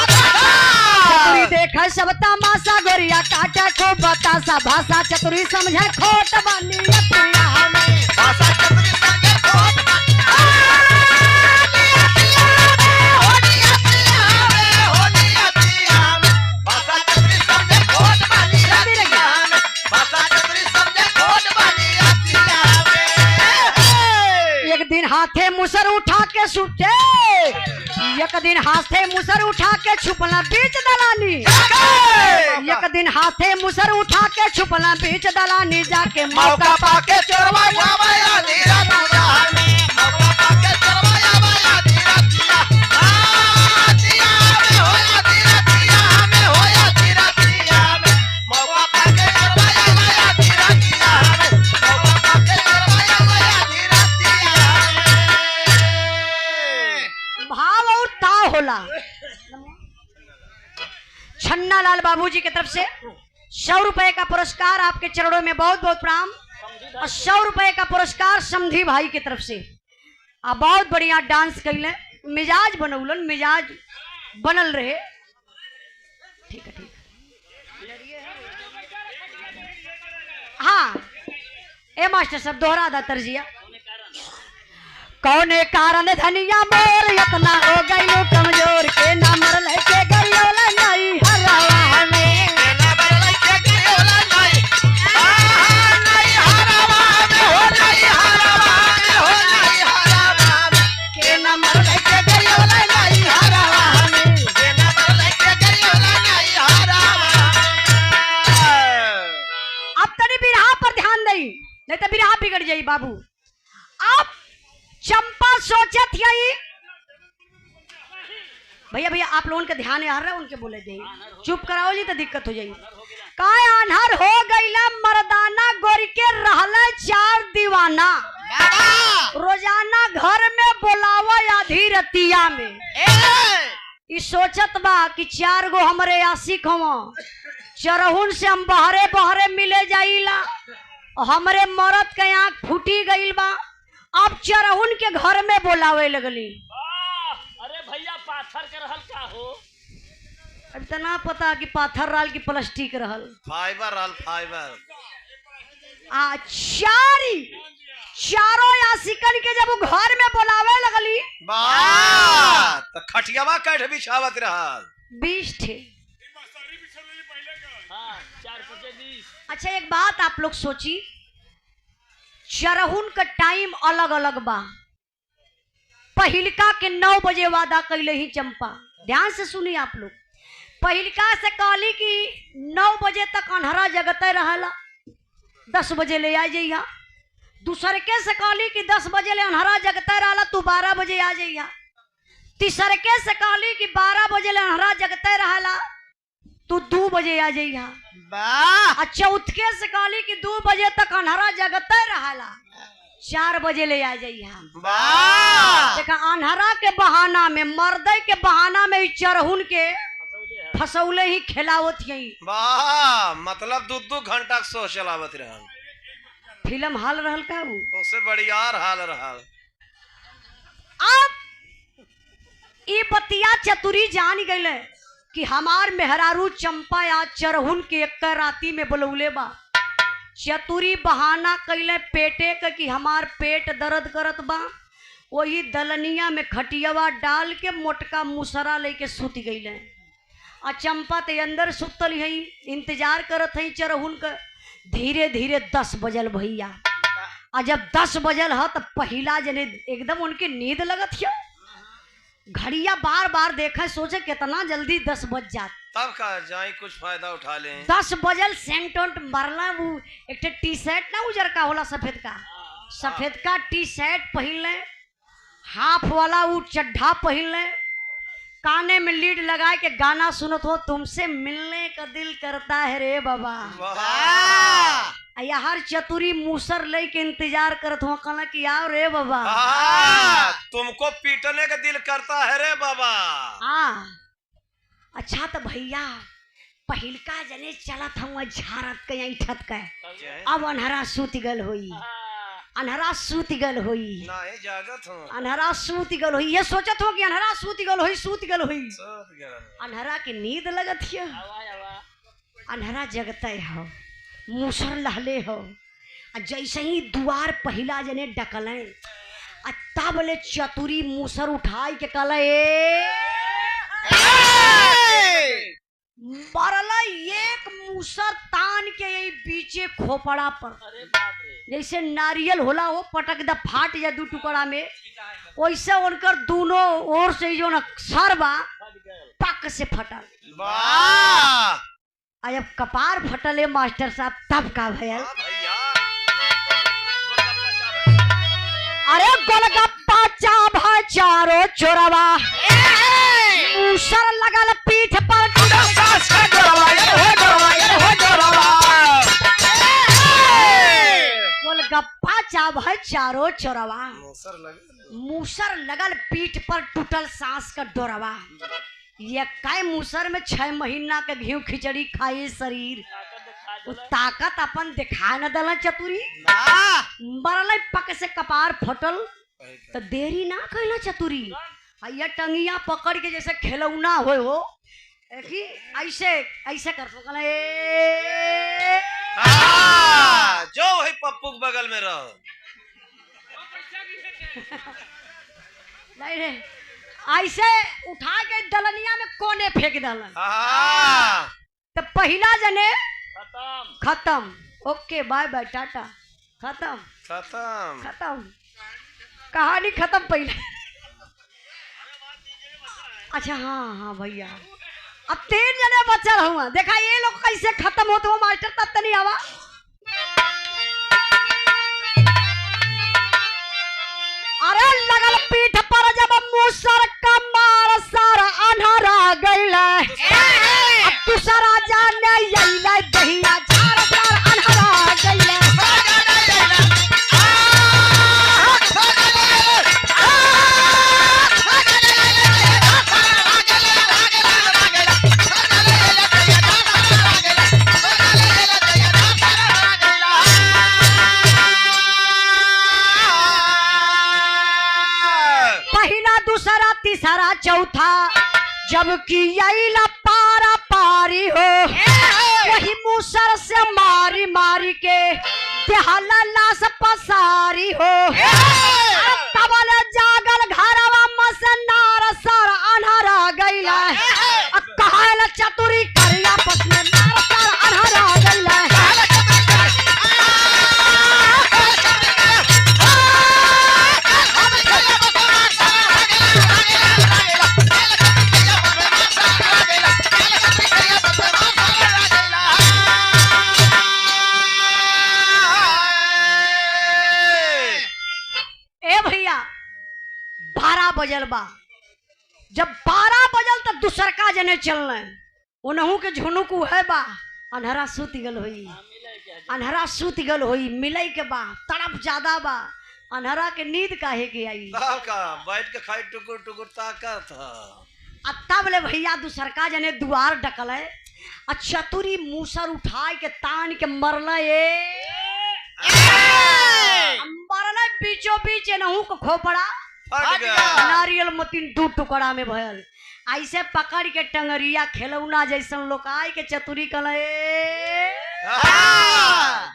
देखा सब तमाशा गोरिया काटा को बतासा भाषा चतुरी समझे खोट बनी अतिया में। भाषा चतुरी समझे खोट एक दिन हाथे मुसर उठा के सुटे एक दिन हाथे मुसर उठा के छुपला बीच दलानी। एक दिन हाथे मुसर उठा के छुपला बीच दलानी जाके मौका पाके चोरवा जावया धीरा दिया में। मौका पाके चोरवा जावया धीरा दिया दिया में होया धीरा दिया में होया धीरा दिया में। मौका पाके चोरवा जावया धीरा दिया में। मौका पाके चोरवा जावया धीरा दिया में। भाव और ताव होला। छन्ना लाल बाबूजी की तरफ से 100 रुपए का पुरस्कार आपके चरणों में बहुत बहुत प्रणाम और 100 रुपए का पुरस्कार समधी भाई की तरफ से। आप बहुत बढ़िया डांस कैले मिजाज बनौलन मिजाज बनल रहे। ठीक है ठीक है हाँ ए मास्टर साहब दोहरा दा तर्जिया। कौने कारण धनिया मोर इतना हो गइलो कमजोर के ना मरल के गरियौला नहीं हरवा में। ना मरल के गरियौला नहीं नहीं हरवा में हो नहीं हरवा में हो नहीं हरवा में। के ना मरल के गरियौला नहीं हरवा में। के ना मरल के गरियौला नहीं हरवा में। अब तनी बिरहा पर ध्यान दई नहीं तो बिरहा बिगड़ जाई बाबू। आप चंपा सोचत यही भैया भैया आप लोगों के ध्यान आ रहा है उनके बोले जाइए चुप कराओ जी तो दिक्कत हो जाएगी। काय आन्हर हो गईला मर्दाना गोरी के रहला चार दीवाना रोजाना घर में बोलावा आधी रतिया में। ई सोचत बा कि 4 गो हमरे आशिक हवा चरहुन से हम बहरे बहरे मिले जाइला हमरे मरद के आँख फूटी गईल बा अब चरहुन के घर में बोलावे लगली। अरे भैया पाथर के रहल का हो इतना पता कि पाथर रहल की प्लास्टिक रहल फाइबर रहल फाइबर। चारों आशिकन के जब वो घर में बोलावे लगली तो खटियावा कैठ बिछावत रहल 20 थे। हाँ 4-5-20। अच्छा एक बात आप लोग सोची चरहुन का टाइम अलग अलग बा। पहिलका के 9 बजे वादा कैले ही चंपा ध्यान से सुनिए आप लोग। पहिलका से कहली कि 9 बजे तक अन्हरा जगते रहला 10 बजे ले आ जाइया। दूसरे के से कहली कि 10 बजे ले अन्हरा जगते रहला तू 12 बजे आ जाइया। तीसरे के से कहली कि 12 बजे ले अन्हरा जगते रहला तू 2 बजे आ जाइया। चौथे से कहली कि 2 बजे तक अन्हरा जगते रहला 4 बजे ले आ जाइया। देखा अन्हरा के बहाना में मर्दे के बहाना में चरहुन के फसौले ही खिलावत यही। मतलब 2-2 घंटा शो चलावत रहल। फिल्म हाल रहल का उससे बढ़िया हाल रहल। बतिया चतुरी जान गईले कि हमार मेहरारू चंपा आज चरहुन के एक राती में बुलौले बा। चतुरी बहाना कैले पेटे का कि हमार पेट दर्द करत बा। वही दलनिया में खटियावा डाल के मोटका मुसरा लेके सुत गईले। आ चंपा ते अंदर सुतल है, इंतजार करत है चरहुन का। धीरे धीरे 10 बजल भैया। आ जब 10 बजल है तो पहला जने एकदम उनकी नींद लगत है। घड़िया बार बार देखा, सोचे कितना जल्दी 10 बज जात। तब का जाए कुछ फायदा उठा लें। 10 बजल सेंट उंट मरला। वो एक टी शर्ट ना उजर का होला, सफेद का, सफेद का टी शर्ट पहन ले, हाफ वाला वो चड्ढा पहन ले, काने में लीड लगा के गाना सुनत हो, तुमसे मिलने का दिल करता है रे बाबा। हर चतुरी मूसर ले के इंतजार करत हो, कहला कि आओ रे बाबा। तुमको पीटने का दिल करता है रे बाबा। हाँ अच्छा तो भैया पहिलका जने चलत हुआ झारत के ऐठत के। अब अनहरा सूत गल होई, अनहरा सूत गल होई, नहीं जागत हूँ। अनहरा सूत गल होई। ये सोचत हो कि अनहरा सूत गल होई, सूत गल होई। अनहरा की नींद लगत है, अनहरा जगते हो, मूसर लहले हो। जैसे ही द्वार पहिला जने डकले, तब ले चतुरी मूसर उठाई के कहले मरला एक मूसर तान के यही बीचे खोपड़ा पर। जैसे नारियल होला हो पटक द फाट या 2 टुकड़ा में, वैसे उनकर दोनों ओर से जो ना सरबा पक से फटल। जब कपार फटले मास्टर साहब तब का भैया। अरे गोलगप्पा चाभा चारो चोरवा, मूसर लगल पीठ पर। गोलगप्पा चाभा चारो चोरवा, मूसर लगल पीठ पर, टूटल सांस का डोरवा। ये काय मूसर में 6 महीना के घी खिचड़ी खाए शरीर, ताकत अपन दिखा न दल चतुरी। मरल पक से कपार फटल तो देरी ना कैला चतुरी। ये टंगिया पकड़ के जैसे खिलौना हो कि ऐसे ऐसे कर जो वही पप्पू के बगल में रहो। नहीं रे, ऐसे उठा के दलनिया में कोने फेंक दलन। तो पहला जने खत्म। ओके बाय बाय टाटा, खत्म खत्म खत्म, कहानी खत्म पहले। अच्छा हाँ हाँ भैया, अब 3 जने बचल हुआ। देखा ये लोग कैसे खत्म होते हो मास्टर, तब तो नहीं आवा। अरे लगल पीठ पर जब मूसर का मार सारा अनहरा गईला। अब दूसरा जाने यही दहिया झार झार अनहरा गईला। तीसरा चौथा जबकि यही पारा पारी हो, वही मूसर से मारी मारी के देहला लाश पसारी हो। तबल जागल घरवा मसनार सर अनहरा गईला। कहला चतुरी करिया पसने नार सर अनहरा गईला। बजल बा। जब 12 बजल तो दूसर का जने चलना उनहू के झुनुकू है बा। अनहरा सूत गल होई, अनहरा सूत गल होई, मिलई के बा तड़प ज्यादा बा। अनहरा के नींद काहे के आई, का बैठ के खाई टुकुर टुकुर ताकत है। तब ले भैया दूसर का जने द्वार डकल है। चतुरी मूसर उठाए के तान के मरला मरला बीचों बीच नहू को खोपड़ा फट गया। नारियल मतीन 2 टुकड़ा में भयल। ऐसे पकड़ के टंगरिया खिलौना जैसन लोग आय के चतुरी कले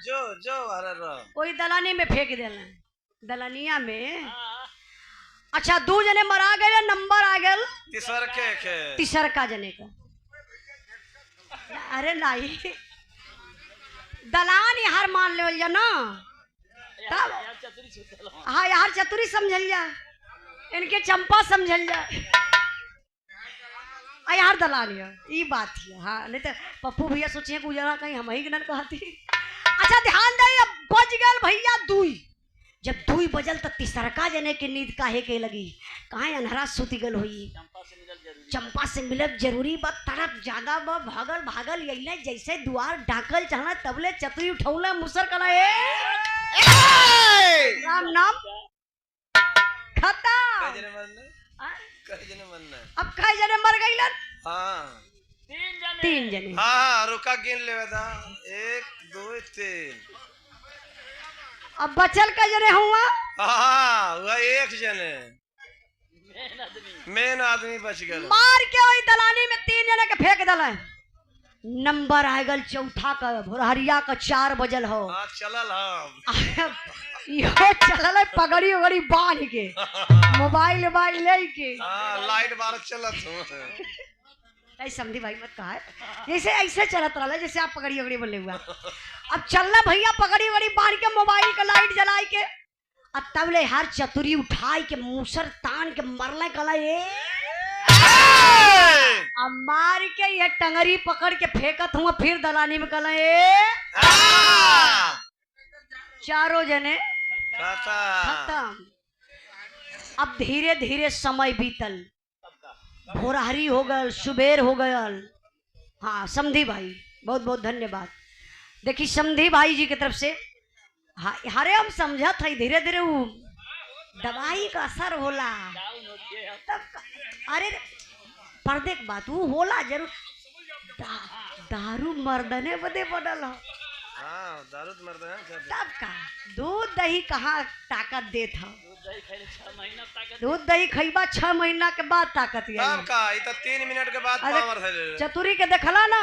जो अरे रो। कोई दलानी में फेंक देला, दलानिया में। हाँ, अच्छा 2 जने मरा गए, नंबर आ गए तीसर के तीसर का जने का। अरे नहीं, दलान यार मान ले ना, तब यार चतुरी सुतल हूँ। हाँ यार चतुरी समझल जा, इनके चंपा समझल जा। यार दलानिया ये बात है। हाँ नहीं तो पप्पू भैया सोचिए गुजरा कहीं हम ही न कहती। अच्छा ध्यान दे, अब बज गल भैया 2। जब 2 बजल तो तीसरका जने के नींद काहे के लगी, कहाँ अनहरा सुती गल हुई। चंपा से मिलल जरूरी। चंपा से मिलब जरूरी बा, तरफ ज्यादा बा, भागल यही जैसे द्वार डाकल चढ़ना तबले चतुरी उठौला मुसर कला राम नाम खत्म। कई जने मरना। अब कई जने मर गईलन? हाँ 3 जने। 3 जने। हाँ रुका गिन लेवे था 1 2 3। अब बचल कई जने हुआ? हाँ वह 1 जने मेन आदमी। मेन आदमी बच गया। मार के वही दलानी में 3 जने के फेंक दल। नंबर आ गल चौथा का, भोरहरिया का 4 बजल हो। हाँ चलल हम। यो चलल है पगड़ी उगड़ी बांध के, मोबाइल लेके। हाँ लाइट बार चलत हूँ। ऐसे समझी भाई मत कहा है, जैसे ऐसे चलत रहा जैसे आप पगड़ी उगड़ी बोले हुआ। अब चलना भैया पगड़ी उगड़ी बांध के, मोबाइल का लाइट जलाई के, अब तब ले हर चतुरी उठाई के मूसर तान के मरले कला अब मार के ये टंगरी पकड़ के फेंकत हुआ फिर दलानी में कला 4 जने खत्म। अब धीरे धीरे समय बीतल, भोरहरी हो गल, सुबेर हो गयल। हाँ समधी भाई बहुत बहुत धन्यवाद। देखिए समधी भाई जी की तरफ से हरे हम समझा था धीरे धीरे वो दवाई का असर होला तब। अरे पर्दे के बात वो होला जरूर। दारू मर्दने बदे बनल हो दारू मर्दने तब का। दूध दही कहाँ ताकत देत हो? दूध दही खइबा 6 महीना के बाद ताकत तब का। ये तो 3 मिनट के बाद पावर है। चतुरी के देखला ना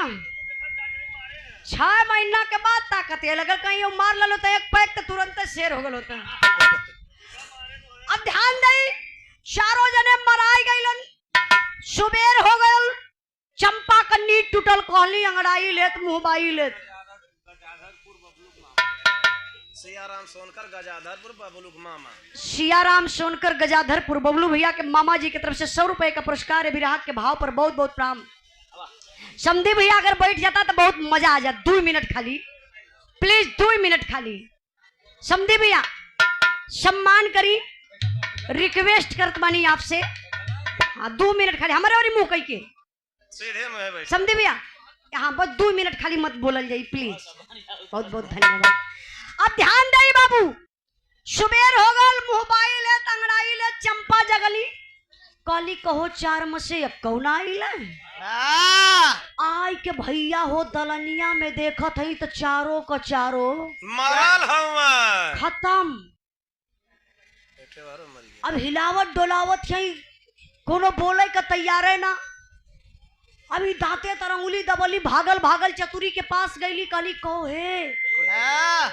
6 महीना के बाद ताकत है। अगर कहीं वो मार लो तो 1 पैक तो तुरंत शेर हो गल होता। अब ध्यान दे, 4 जने मराई गईलन, सुबेर हो गल, चंपा का नींद टूटल, कहली अंगड़ाई लेत मुहबाई लेत। सियाराम सोनकर गजाधरपुर बबलू मामा। सियाराम सोनकर गजाधरपुर बबलू भैया के मामा जी की तरफ से 100 रुपए का पुरस्कार है। विराग के भाव पर बहुत बहुत प्रणाम। समधी भैया अगर बैठ जाता तो बहुत मजा आ जाता। 2 मिनट खाली प्लीज, 2 मिनट खाली। समधी भैया सम्मान करी, रिक्वेस्ट करत बानी आपसे। हाँ 2 मिनट खाली हमारे और मुंह कई के सीधे में बैठ। समधी भैया यहाँ बस 2 मिनट खाली मत बोलल जाई प्लीज। बहुत बहुत धन्यवाद। अब ध्यान दे बाबू, सुबेर हो गल, मुहबाई ले, तंगड़ाई ले, चंपा जगली, काली कहो 4 में से कौन आई ले। आई के भैया हो दलनिया में देखत है तो 4 का 4 मरल हवा खत्म। अब हिलावत डोलावत यही कोनो बोले का तैयार है ना। अभी दांते तर उंगली दबली, भागल भागल चतुरी के पास गईली, काली कहो हे।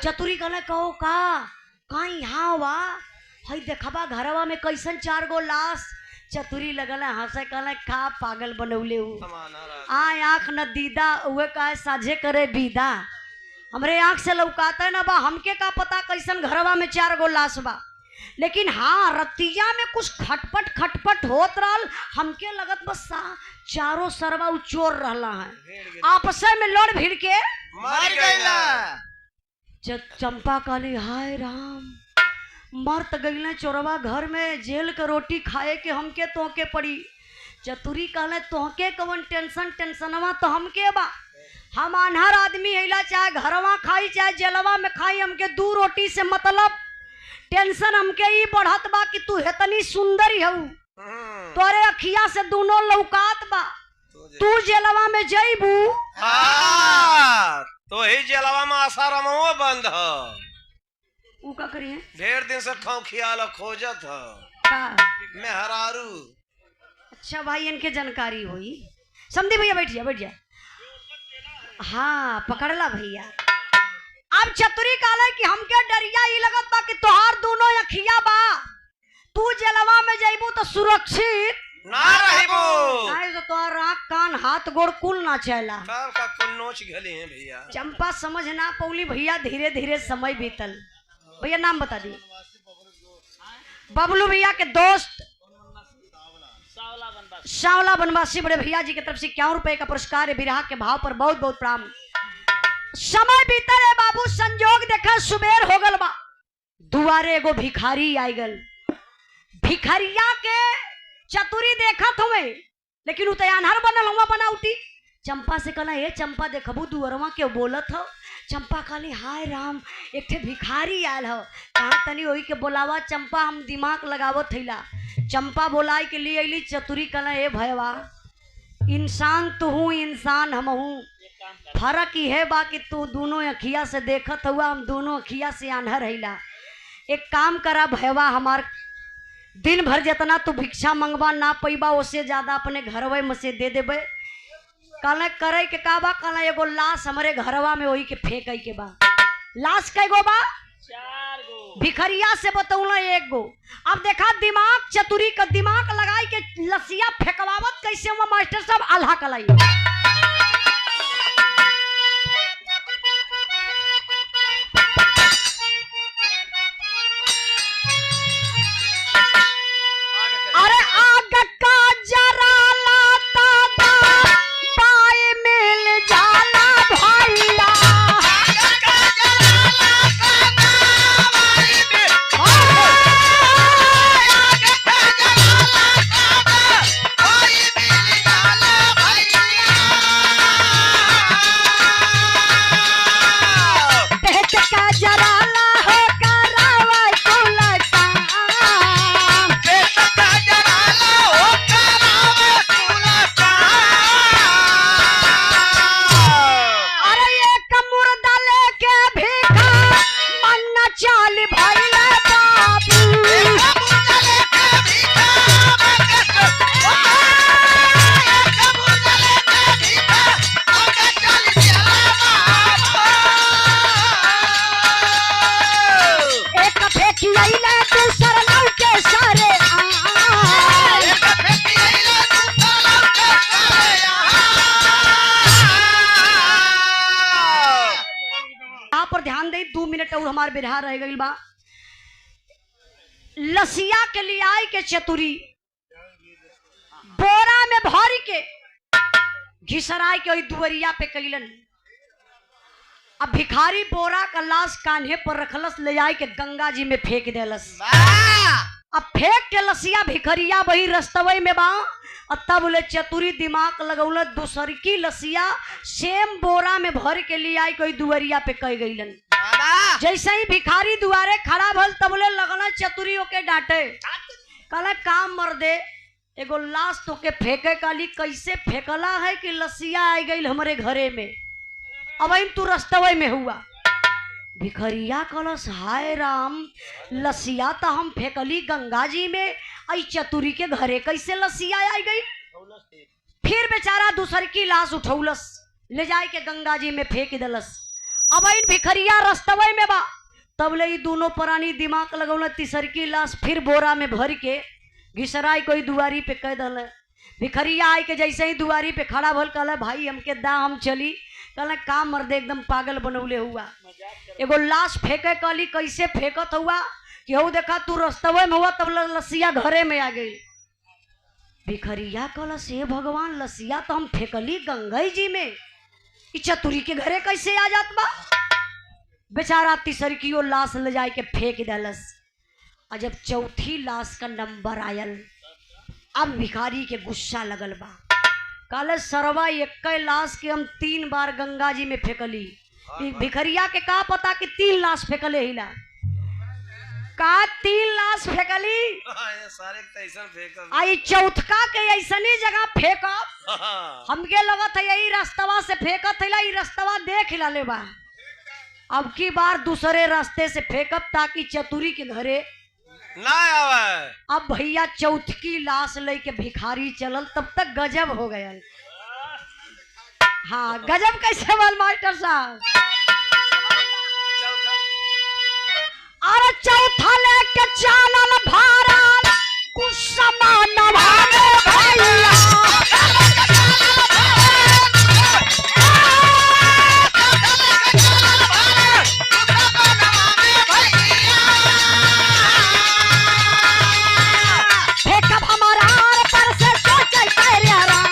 चतुरी कहले कहो का यहाँ वा हई देखबा घरवा में कैसन 4 गो लाश। चतुरी लगल हंसे, कहले का पागल बनौले आय आँख न दीदा उहे का साझे करे बीदा। हमरे आँख से लौकाता ना बा, हमके का पता कैसन घरवा में 4 गो लाश बा। लेकिन हाँ रतिया में कुछ खटपट होत रहल, हमके लगत बस 4 सरवा चोर रहला है, आपस में लड़ भिड़ के मर गईला। चंपा काली हाय राम, मर त गईले चोरवा घर में, जेल के रोटी खाए के हमके तोहके पड़ी। चतुरी कहले तोहके कवन टेंशनवा तो हमके बा। हम अनहर आदमी हैला, चाहे घरवा खाई चाहे जेलवा में खाई, हमके 2 रोटी से मतलब। टेंशन हमके ही बढ़त बा कि तू हेतनी सुंदरी हऊ, तोरे अखिया से दोनों लौकात बा, तू जेलवा में जईबू तो ही जेलवा में आसारामो बंद ह। ऊ का करिए ढेर दिन से खौखियाल खोजत ह। का मेहरारू। अच्छा भाई इनके जानकारी हुई। समझी भैया बैठ जा बैठ जा। हाँ पकड़ला भैया। अब चतुरी काले कि हमके डरिया ही लगत बा कि तोहार दोनों अखिया बा, तू जलवा में जइबू तो सुरक्षित ना रहिबो। काहे तो तोहार आँख कान हाथ गोड़ कुल ना चला। सब का कुल नोच घले हैं भैया। चंपा समझ ना पौली भैया। धीरे धीरे समय बीतल। भैया नाम बता दी। बबलू भैया के दोस्त सांवला बनवासी बड़े भैया जी की तरफ से 51 रुपए का पुरस्कार है। बिरहा के भाव पर बहुत बहुत प्रणाम। समय बीतल है बाबू। संजोग देखा सुबेर हो गल बा। दुआरे एगो भिखारी आई गल। भिखरिया के चतुरी देखत हुए लेकिन उ तैयार बनल हुआ बनाउटी। चंपा से कहला ए चंपा देखबू दुअरवा के बोलत हो। चंपा कहली हाय राम एक ठे भिखारी आयल हो। कहा तनी वही के बोलावा। चंपा हम दिमाग लगावत थैला। चंपा बोलाई के लिए अली। चतुरी कहला ए भयवा इंसान तू हूँ इंसान हम हूँ। फर्क ही है बाकी तू दोनों अखिया से देखत हुआ हम दोनों अखिया से आन्हर हैला। एक काम करा भयवा हमार दिन भर जितना तू भिक्षा मंगवा ना पैबा उससे ज्यादा अपने घरवे में से दे देबे। कहले करे के का बा। कहले एगो लाश हमारे घरवा में वही के फेंक के बा। लाश कैगो बा 4 गो। भिखरिया से बतौला 1 गो। अब देखा दिमाग चतुरी का दिमाग लगाई के लसिया फेंकवावत कैसे हुआ मास्टर साहब आल्हा कलाई। अरे आग का जरा लाता बाई मिल जाला भैया। पेट का जरा ला हो करावा कुल काम। अरे एक मुर्दा लेके भिखा मन्ना चाल भइले बाबू। एक फेंकी अइले दूसर लौके सारे आम। यहाँ पर ध्यान दे 2 मिनट और हमारे बिरहा रह गई बा। लसिया के लिए आई के चतुरी बोरा में भर के घिसराय के वही दुवरिया पे कैलन। अब भिखारी बोरा का लाश कान्हे पर रखलस ले जाए के गंगा जी में फेंक देलस। अब फेंक के लसिया भिखरिया वही रस्तवे में बा। और तब बोले चतुरी दिमाग लगौल दूसर की लसिया सेम बोरा में भर के लिए आई कोई दुवरिया पे कह गईलन। जैसे ही भिखारी दुआरे खड़ा भल तब बोले लगना चतुरी ओके डांटे। कहला काम मर दे एगो लाश तो के फेंके काली कैसे फेंकला है कि लसिया आई गई हमारे घरे में। अब तू रस्तवे में हुआ। भिखरिया कलश हाय राम लसिया तो हम फेंकली गंगा जी में। आई चतुरी के घरे कैसे लसिया आई गई। फिर बेचारा दूसर की लाश उठौलस ले जाए के गंगा जी में फेंक दलस। अब इन भिखरिया रस्तवे में बा। तब ले दोनों प्राणी दिमाग लगौल तीसर की लाश फिर बोरा में भर के घिसराई कोई दुआरी पे कह दल। भिखरिया आई के जैसे ही दुआरी पे खड़ा भल कहला भाई हमके दा हम चली। कहला काम मर्दे एकदम पागल बनौले हुआ। एगो लाश फेंके कहली कैसे फेंकत हुआ कि हो देखा तू रस्तवे में हुआ तब लसिया घरे में आ गई। भिखरिया कहला से भगवान लसिया तो हम फेंकली गंगा जी में चतुरी के घरे कैसे आ जात बा। बेचारा तीसर की लाश ले जाए के फेंक दलस। और जब चौथी लाश का नंबर आयल अब भिखारी के गुस्सा लगल बा। काले सरवा एक लाश के हम 3 बार गंगा जी में फेंकली। भिखरिया के का पता कि 3 लाश फेंकले हिला का 3 लाश फेंकली। आई चौथका के ऐसनी जगह फेंकब हमके लगत है यही रास्तवा से फेंकत है। रास्तवा देख ले बा। अब की बार दूसरे रास्ते से फेंकब ताकि चतुरी के घरे ना आवे। अब भैया चौथकी लाश लेके भिखारी चलल, तब तक गजब हो गया। हाँ, गजब कैसे बल मास्टर साहब। चौथा अरे चौथा लेके चलल भारत कुछ सामान भागे भैया। फेंकब हमारा हार पर से सोचे करे राम।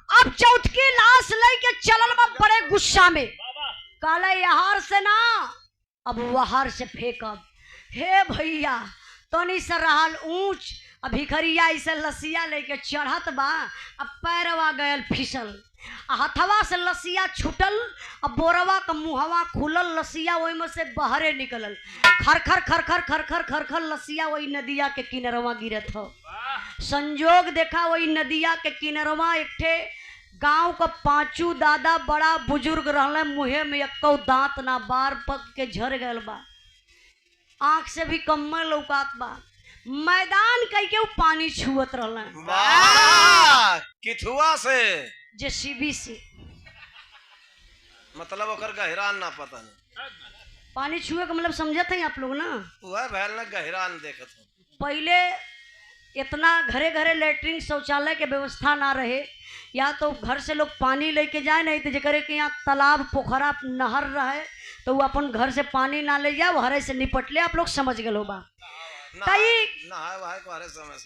अब चौथकी लाश लेके चलल बा बड़े गुस्सा में। काले यहार से ना, अब वहार से फेंकब। हे भैया तनी से रहल ऊंच, अब भिखरिया इसे लसिया लेके चढ़त बा, अब पैरवा गयल फिसल, हथवा से लसिया छूटल, अब बोरवा का मुहवा खुलल, लसिया वही में से बहरे निकलल। खरखर खरखर खरखर खरखर लसिया वही नदिया के किनरवा गिरत हो। संजोग देखा वही नदिया के किनरवा एक ठे गांव का पांचू दादा बड़ा बुजुर्ग रहले, मुहे में एको दांत ना, बार पक के झर गयल बा, आंख से भी कम्मे लौकात बा। मैदान कई के पानी छुअत रहले। वाह किथुआ से जेसीबी से, मतलब ओकर गहरान ना पता नहीं। पानी छुए का मतलब समझत है आप लोग ना। वह भैल ना गहरान देखत हो। पहले इतना घरे घरे लेटरिन शौचालय के व्यवस्था ना रहे, या तो घर से लोग पानी लेके जाए, नहीं तो जेकरे के यहाँ तालाब पोखरा नहर रहे तो वो अपन घर से पानी ना ले जाए, हरे से निपट ले। आप लोग समझ गए हो बा।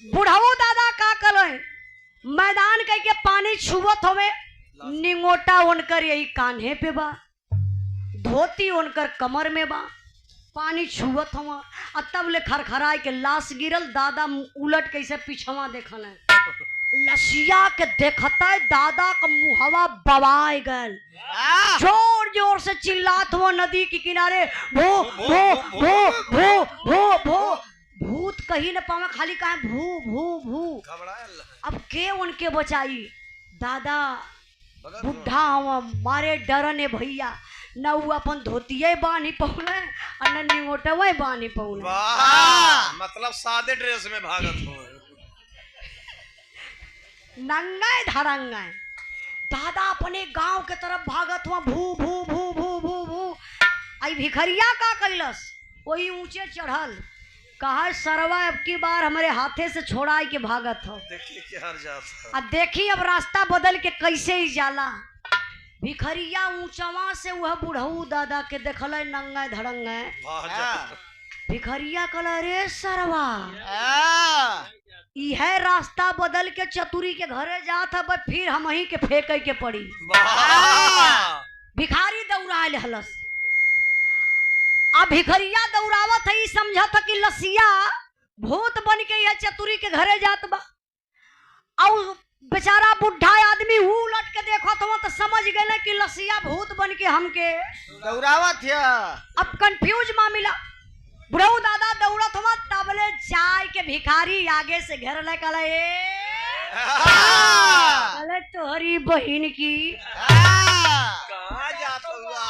बुढ़ाऊ दादा का कल मैदान कह के पानी छुवत हवे, निंगोटा उनकर यही कान्हे पे बा, धोती उनकर कमर में बा, पानी छुवत हवा। तब ले खरखराए के लाश गिरल। दादा उलट कैसे पीछवा देखल है, लसिया के देखता है दादा का मुहवा बवाए गल, जोर जोर से चिल्लात हुआ नदी के किनारे, भू भू भू भू भू भू। भूत कहीं न पावे, खाली कहा भू भू भू। अब के उनके बचाई, दादा बुढ़ा हुआ मारे डरने भैया, न वो अपन धोतिये बानी पौने और न निंगोटवे बानी पौने। मतलब सादे ड्रेस में भागत हो, नंगाए धरंगाए। दादा अपने गांव के तरफ भागत हुआ, भू भू भू भू भू भू। आई भिखरिया का कैलस, वही ऊंचे चढ़ल, कहा सरवा अब की बार हमारे हाथे से छोड़ा के भागत हो। देखिए क्या हर जाता। अब देखी अब रास्ता बदल के कैसे ही जाला। भिखरिया ऊंचवा से वह बुढ़ऊ दादा के देखल नंगा धड़ंगा। भिखरिया कल रे सरवा यह रास्ता बदल के चतुरी के घरे जात है, फिर हम ही के फेंके के पड़ी। भिखारी दौड़ा हलस। अब भिखरिया दौड़ावत है, समझत है कि लसिया भूत बन के यह चतुरी के घरे जात बा। और बेचारा बुढ़ा आदमी उलट के देखत हो तो समझ गए कि लसिया भूत बन के हमके दौड़ावत है। अब कंफ्यूज मामला, बुढ़ऊ दादा दौड़त हुआ, तबले चाय के भिखारी आगे से घेर ले, कले तोहरी बहन की कहाँ जाता हुआ,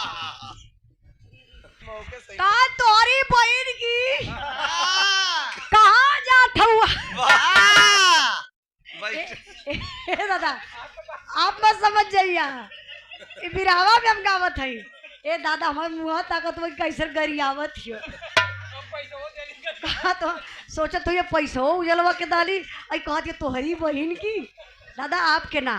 कहा तोहरी बहन की कहाँ जाता हुआ। दादा आप मत समझ जाइए, बिरावा में हम गावत है। ए दादा हमारे मुँह ताकत वो कैसे गरियावत हियो। कहा तो सोचा तो ये पैसा उजलवा के दाली, आई कहती तोहरी बहन की। दादा आपके ना,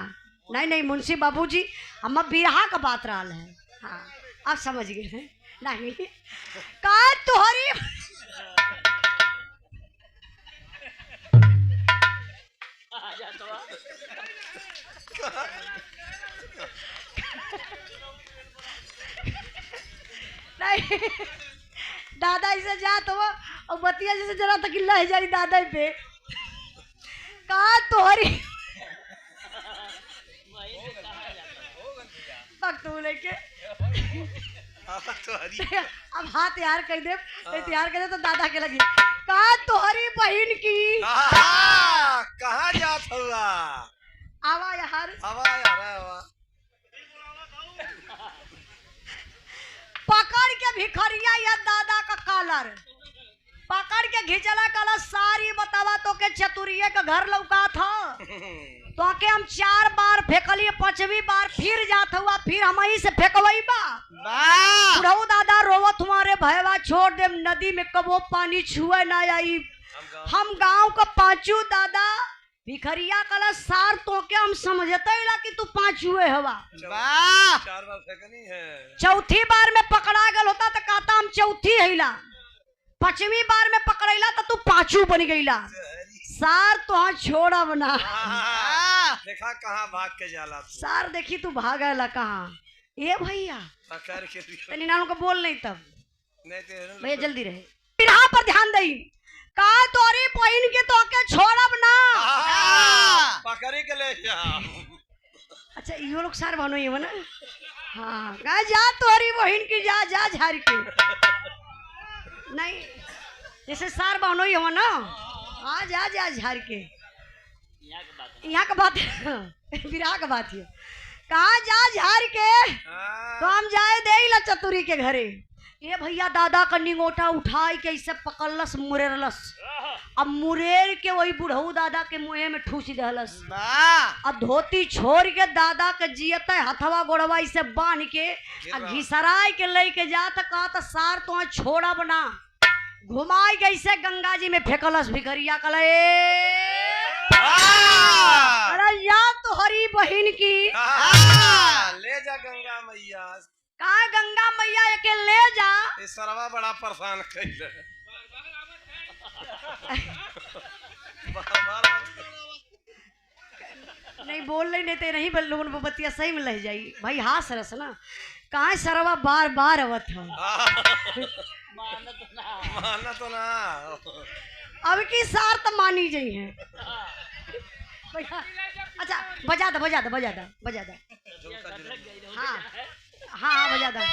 नहीं नहीं मुंशी बाबूजी, हम बिरहा का बात रहा है। हाँ आप समझ गए हैं। नहीं कहा तोहरी नहीं दादा इसे जात हो और बतिया जैसे जरा तक लह जारी दादा पे। कहा तोहरी तू लेके अब हाथ तैयार कर दे, तैयार कर दे तो दादा के लगी। कहा तोहरी बहन की कहाँ जात हुआ, आवा यार आवा यार आवा। भिखरिया या दादा का कॉलर पकड़ के घिचला कला सारी बतावा तो के चतुरिये का घर लौका था तो के हम 4 बार फेंकलिए 5वीं बार फिर जात हुआ फिर हम ही से फेंकवई बा बुढ़ऊ दादा रोवत हमारे भयवा छोड़ दे नदी में कबो पानी छुए ना आई हम गांव का पांचू दादा भिखरिया कला सार तो के हम समझते ला कि तू पांचुए हवा 4 बार फेंकनी है। चौथी बार में पकड़ा गल होता तो कहता हम चौथी हैला 5वीं बार में पकड़ैला तो तू पांचू बन गईला सार तो हाँ छोड़ा बना देखा कहाँ भाग के जाला तू। सार देखी तू भागला कहाँ ए भैया पकड़ के तनी नालों को बोल नहीं तब नहीं तो भैया जल्दी रहे बिरहा पर ध्यान दई का तोरी पहिन के तो के छोड़ब ना पकड़ी के ले जा। अच्छा इहो लोग सार बनो ये ना हाँ का जा तोरी बहिन की जा जा झाड़ के नहीं जैसे सार बनो ही हो ना हाँ जा जा झाड़ के यहाँ का बात बिरहा का बात है कहा जा झाड़ के तो हम जाए दे ला चतुरी के घरे ये भैया दादा का निंगोटा उठाई के इसे पकड़लस मुरेरलस अब मुरेर के वही बुढ़ऊ दादा के मुँह में ठूस दहलस अब धोती छोड़ के दादा के जियत हथवा गोड़वा इसे बांध के घिसराय के लेके जा तो कहा तो सार तो छोड़ा बना घुमाई गई से गंगा जी में फेंकलस भिखरिया कल अरे या तो हरी बहन की ले जा गंगा मैया कहा गंगा मैया के ले जा ये सरवा बड़ा परेशान कइले नहीं बोल रही नहीं तो नहीं बोल लोगन बतिया सही में लह जाई भाई हाँ सरस ना कहा सरवा बार बार अवत है माना तो ना अब की सार तो मानी जाई है अच्छा बजा दो बजा दो बजा दो बजा दो हाँ हाँ हाँ बजा दो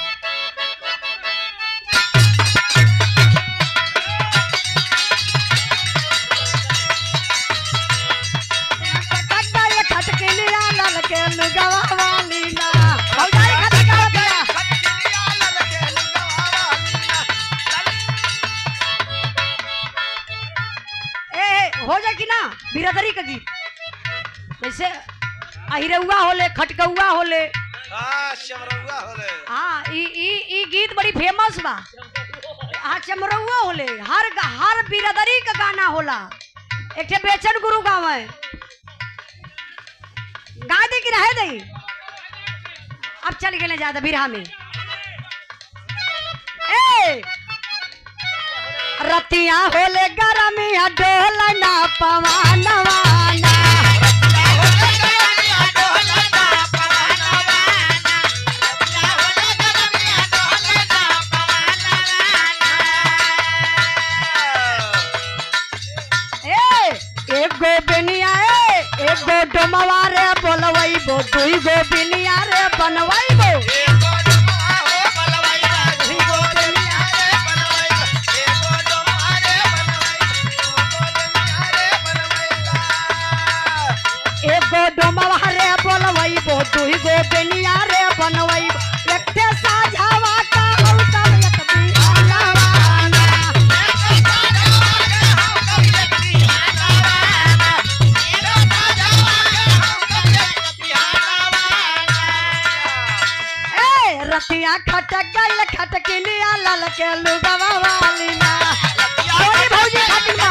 हो जाए कि ना बिरादरी का गीत जैसे अहिरौआ होले खटकौआ होले चमरौआ होले ई गीत बड़ी फेमस बा हाँ चमरौआ होले हर बिरादरी का गाना होला एक ठे बेचन गुरु गाँव है गा दे कि रहे दई अब चल गए ज्यादा बिरहा में ए रतिया होले गरमिया डोलना पवानवाना एगो बेनिया एगो डोमवा रे बोलवैबो दुई गो बेनिया रे बनवैबो एगो डोमवा रे बोलवैबो दुई गो बेनिया रे बनवैबो एकटे साझावा का औतम एक बिहानवाना रतिया खटक गल खटकिनिया लल के लुगवा वाली ना बोली भौजी खटना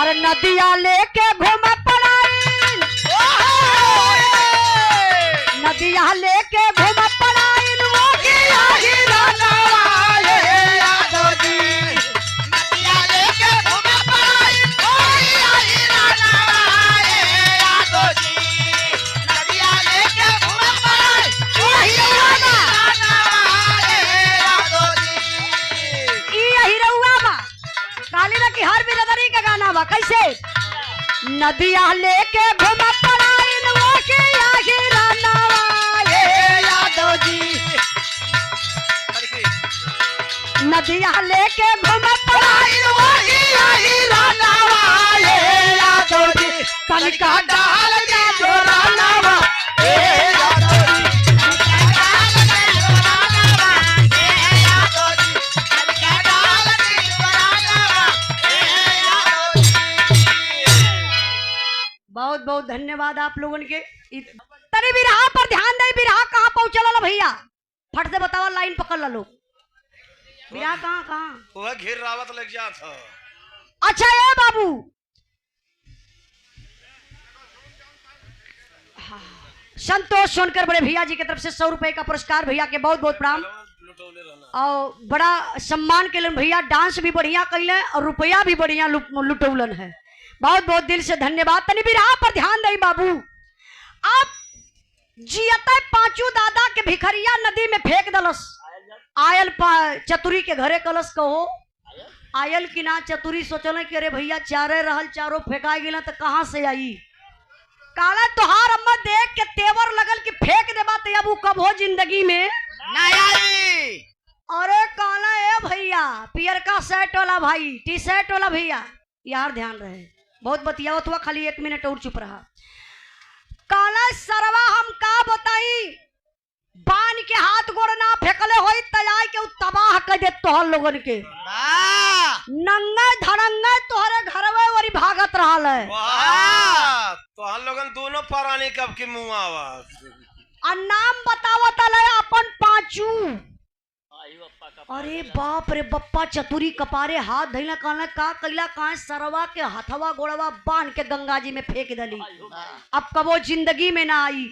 अरे नदिया लेके घूम पड़ाइन नदिया लेके घूम पड़ाइन वो किया गिराना वाले यादव जी नदिया लेके घूम पड़ाइन वो किया गिराना वाले यादव जी नदिया लेके घूम पड़ाइन वो किया गिराना वाले यादव जी ई हिरौआ बा काली ना की हर बिरादरी का गाना बा कैसे नदिया लेके घूम पड़ाइन वो के आही रानावा ये यादव जी नदिया लेके घूम पड़ाइन वो के आही रानावा ये यादव जी कनका डाल दे जो रानावा ये यादव जी बहुत बहुत धन्यवाद आप लोगन के। तनी बिरहा पर ध्यान दे। बिरहा कहाँ पहुंचल भैया फट से बतावा लाइन पकड़ लो। बिरहा कहाँ वह घेर रावत लग जा था। अच्छा ये बाबू हाँ, संतोष सोनकर बड़े भैया जी की तरफ से 100 रुपए का पुरस्कार भैया के बहुत बहुत प्रणाम। और बड़ा सम्मान के लिए भैया डांस भी बढ़िया कैले और रुपया भी बढ़िया लुटौलन है। बहुत बहुत दिल से धन्यवाद। तनी बिरहा पर ध्यान दे बाबू। आप जियते पांचू दादा के भिखरिया नदी में फेंक दलस। आयल चतुरी के घरे कलश कहो आयल की ना चतुरी सोचल कि अरे भैया चारे रहल चारों फेंका गेल तो कहाँ से आई। काला तोहार अम्मा देख के तेवर लगल कि फेंक देबा तो अब कब हो जिंदगी में नहीं आई। अरे काला ए भैया पियर का शर्ट वाला भाई टी शर्ट वाला भैया यार ध्यान रहे बहुत बतियावत हुआ खाली 1 मिनट और चुप रहा। काला सरवा हम का बताई बान के हाथ गोड़ ना फेंकले होई तजाय के तबाह कर दे तोहर लोगन के नंगे धड़ंगे तोहरे घरवे वरी भागत रहल है। तो हम लोगन दोनों परानी कब की मुंह आवाज और नाम बतावत है अपन पांचू। अरे बाप रे बप्पा चतुरी कपारे हाथ धइला कहला का कैला काहे सरवा के हथवा गोड़वा बांध के गंगा जी में फेंक दली अब कबो जिंदगी में ना आई।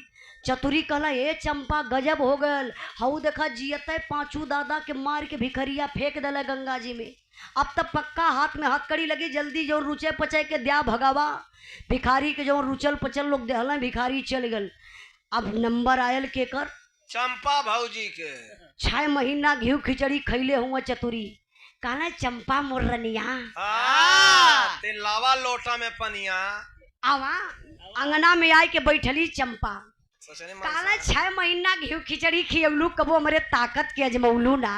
चतुरी कहला ए चंपा गजब हो गल हऊ देखा जियते पांचू दादा के मार के भिखरिया फेंक दला गंगा जी में। अब तब पक्का हाथ में हथकड़ी लगी जल्दी जो रुचे पचे के द्या भगावा भिखारी के जो रुचल पचल लोग देहला भिखारी चल गल। अब नंबर आयल के कर चंपा भौजी के 6 महीना घी खिचड़ी खैले हुआ चतुरी कहना चंपा मुर्रनिया ते लावा लोटा में पनिया आवा अंगना में आए के बैठली चंपा कहना 6 महीना घी खिचड़ी खियलू कबो हमारे ताकत के अजमौलू ना।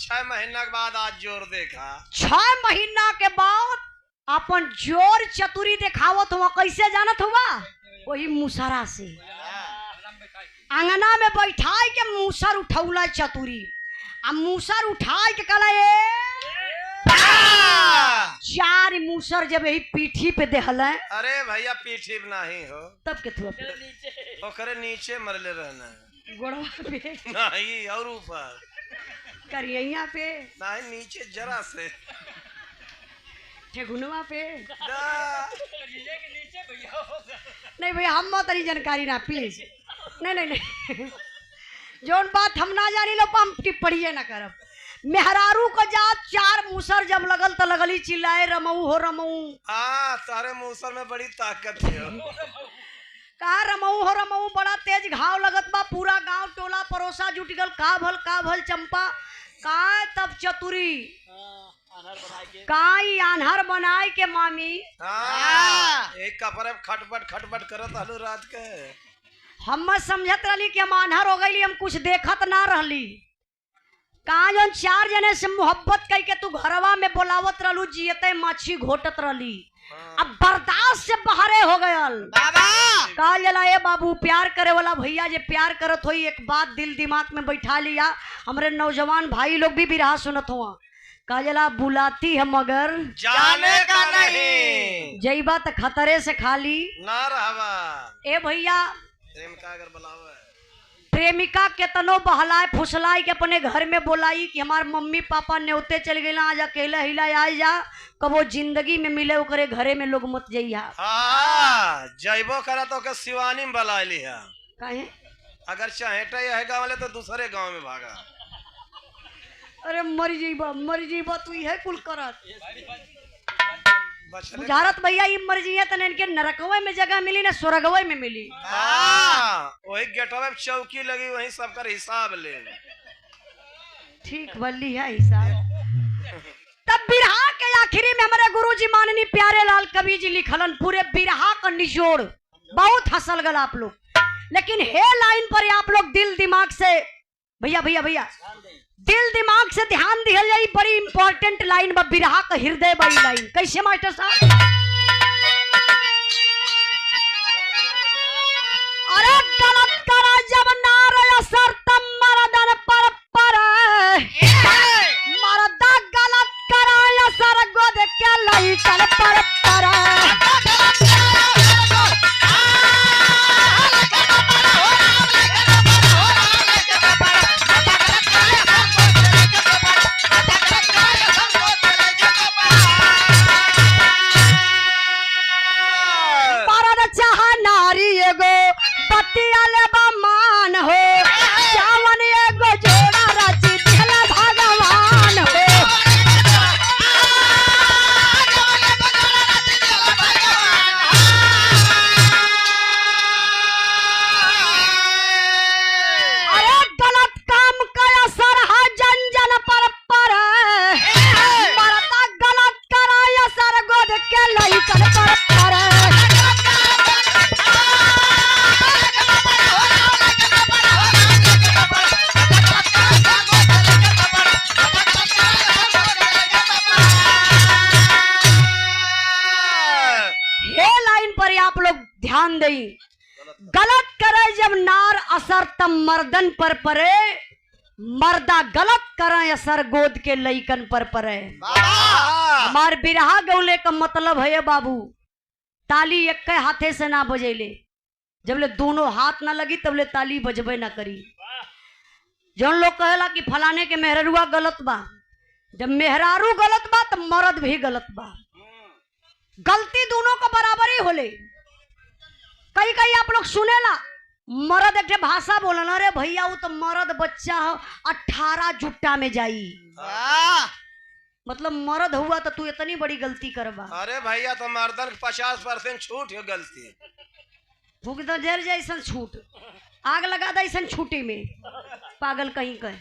6 महीना के बाद आज जोर देखा 6 महीना के बाद अपन जोर चतुरी दिखावत हुआ कैसे जानत हुआ वही मुसरा से अंगना में बैठाई के मूसर उठौला चतुरी आ मूसर उठाई के कहला चार मूसर जब यही पीठी पे देहल। अरे भैया पीठी नहीं हो तब के थुआ ओकरे नीचे मरले रहना गोड़वा पे नहीं और ऊपर करिया पे नहीं नीचे जरा से ठेगुनवा पे नहीं भैया हम तरी जानकारी ना प्लीज नहीं जोन बात हम ना जानी लो हम टिप्पणी ना करब। मेहरारू को जात 4 मूसर जब लगल तो लगली चिल्लाए रमऊ हो रमऊ। हाँ तारे मूसर में बड़ी ताकत है का रमऊ हो रमऊ बड़ा तेज घाव लगत बा पूरा गांव टोला परोसा जुट गल का भल चंपा का तब चतुरी काई आन्हर बनाए के मामी एक कपड़े खटपट करत आलू रात के हम समझत रही कि हम आन्हर हो गई हम कुछ देखत ना रहली कहा जो 4 जने से मोहब्बत कई के तू घरवा में बोलावत रहलू जियते माछी घोटत रहली अब बर्दाश्त से बहरे हो गयल कहा जला ए बाबू प्यार करे वाला भैया जे प्यार करत होई एक बात दिल दिमाग में बैठा लिया। हमरे नौजवान भाई लोग भी बिरहा सुनत हुआ कहा जला बुलाती है मगर जाने का नहीं जईबा तो खतरे से खाली ना रहवा। ए भैया प्रेम का अगर बुलावे प्रेमिका केतनो बहलाए फुसलाई के अपने घर में बोलाई कि हमारे मम्मी पापा न्योते चल गए आज अकेला हिला आ जा कबो जिंदगी में मिले ओकरे घरे में लोग मत जइहा। हाँ जइबो करा तो के शिवानी में बुला लिया काहे अगर चाहेटा है गाँव वाले तो दूसरे गांव में भागा। अरे मर जीबा तू है कुल करत बुझारत भैया ये मर्जी है तने इनके नरकवे में जगह मिली ना स्वर्गवे में मिली। वही गेटवे में चौकी लगी वही सबका हिसाब ले ठीक बल्ली है हिसाब। तब बिरहा के आखिरी में हमारे गुरुजी माननीय प्यारे लाल कवि जी लिखलन पूरे बिरहा का निचोड़। बहुत हंसल गल आप लोग, लेकिन हे लाइन पर आप लोग दिल दिमाग से भैया भैया भैया दिल दिमाग से ध्यान दिहल जाई। बड़ी इंपॉर्टेंट लाइन बा बिरहा का हृदय बड़ी लाइन। कैसे मास्टर साहब? अरे गलत करा जब नार असर तब मर्दन पर मर्दा गलत करा असर गोद के लइकन पर ध्यान दई। गलत करे जब नार असर तब मर्दन पर परे, मर्दा गलत करे असर गोद के लइकन पर परे। हमार बिरहा गौले का मतलब है बाबू ताली एक हाथे से ना बजेले, जबले दोनों हाथ ना लगी तबले ताली बजबे ना करी। जौन लोग कहेला कि फलाने के मेहरुआ गलत बा, जब मेहरारू गलत बा तो मर्द भी गलत बा। गलती दोनों का बराबर ही होले। कई कई आप लोग सुनेला मर्द एक भाषा बोलन, अरे भैया वो तो मर्द बच्चा हो 18 जुट्टा में जाई। मतलब मर्द हुआ तो तू इतनी बड़ी गलती करबा। अरे भैया तो मर्दन 50% छूट है गलती। भूख तो जर जैसन छूट, आग लगा दा ऐसा छूटी में, पागल कहीं कहे।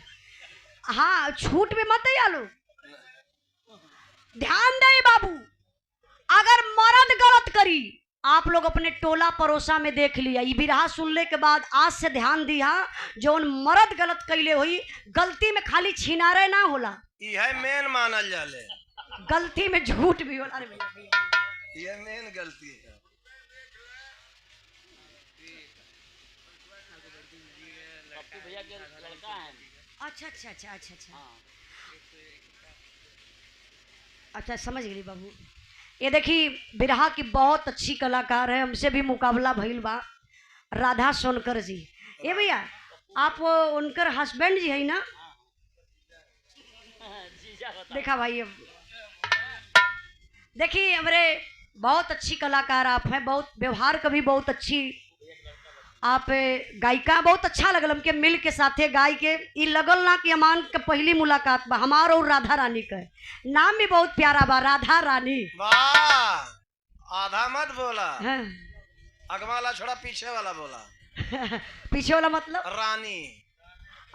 हाँ छूट में मत आलो, ध्यान दे बाबू। अगर मर्द गलत करी, आप लोग अपने टोला पड़ोसा में देख लिया। ये बिरहा सुनने के बाद आज से ध्यान दिया, जौन मर्द गलत कैले हुई गलती में खाली छिनारे ना होला, ये मेन मानल जाले। गलती में झूठ भी होला। अरे भैया ये मेन गलती है। भैया के लड़का है। अच्छा अच्छा अच्छा अच्छा अच्छा अच्छा समझ गई बाबू। ये देखी बिरहा की बहुत अच्छी कलाकार है, हमसे भी मुकाबला भइल बा, राधा सोनकर जी। ये भैया आप उनकर हस्बैंड जी है ना? देखा भाई, अब देखिए हमारे बहुत अच्छी कलाकार आप हैं, बहुत व्यवहार कभी बहुत अच्छी आप गायिका, बहुत अच्छा लगल हमके मिल के साथे गाय के। ई लगल ना कि अमान के पहली मुलाकात बा हमार और राधा रानी का। नाम भी बहुत प्यारा बा, राधा रानी। वाह, आधा मत बोला। हाँ। अगवा वाला छोड़ा पीछे वाला बोला। पीछे वाला मतलब रानी।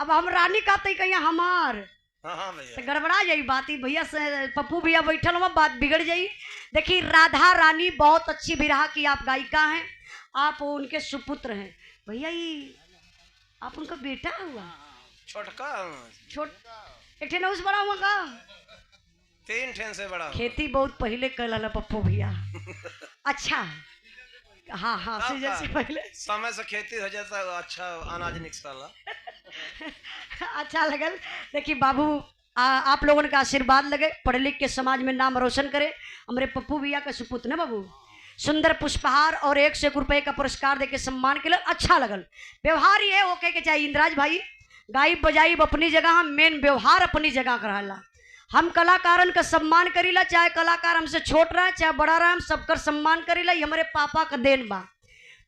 अब हम रानी कहते कहीं हमार हाँ भैया तो गड़बड़ा जाई बात। भैया से पप्पू भैया बैठल हुआ, बात बिगड़ जाई। देखिए राधा रानी बहुत अच्छी बिरहा की आप गायिका हैं, आप उनके सुपुत्र हैं। भैया ये आप उनका बेटा हुआ? छोटका छोट एक ठे नौस बड़ा हुआ का? 3 ठेन से बड़ा। खेती बहुत पहले कल पप्पू भैया। अच्छा हाँ हाँ सीजन से पहले समय से खेती हो जाता, अच्छा अनाज निकला। अच्छा लगल। देखिए बाबू आप लोगों का आशीर्वाद लगे, पढ़े लिख के समाज में नाम रोशन करे। हमारे पप्पू भैया का सुपुत्र ना बाबू, सुंदर पुष्पहार और 1 रुपए का पुरस्कार देके सम्मान के लिए अच्छा लगल। व्यवहार ये ओके के चाहिए इंद्राज भाई, गाई बजाई अपनी जगह, मेन व्यवहार अपनी जगह कराला। हम कलाकारन का सम्मान करीला, चाहे कलाकार हमसे छोट रहा चाहे बड़ा रहा, हम सबका सम्मान करीला। ये हमारे पापा का देन बा।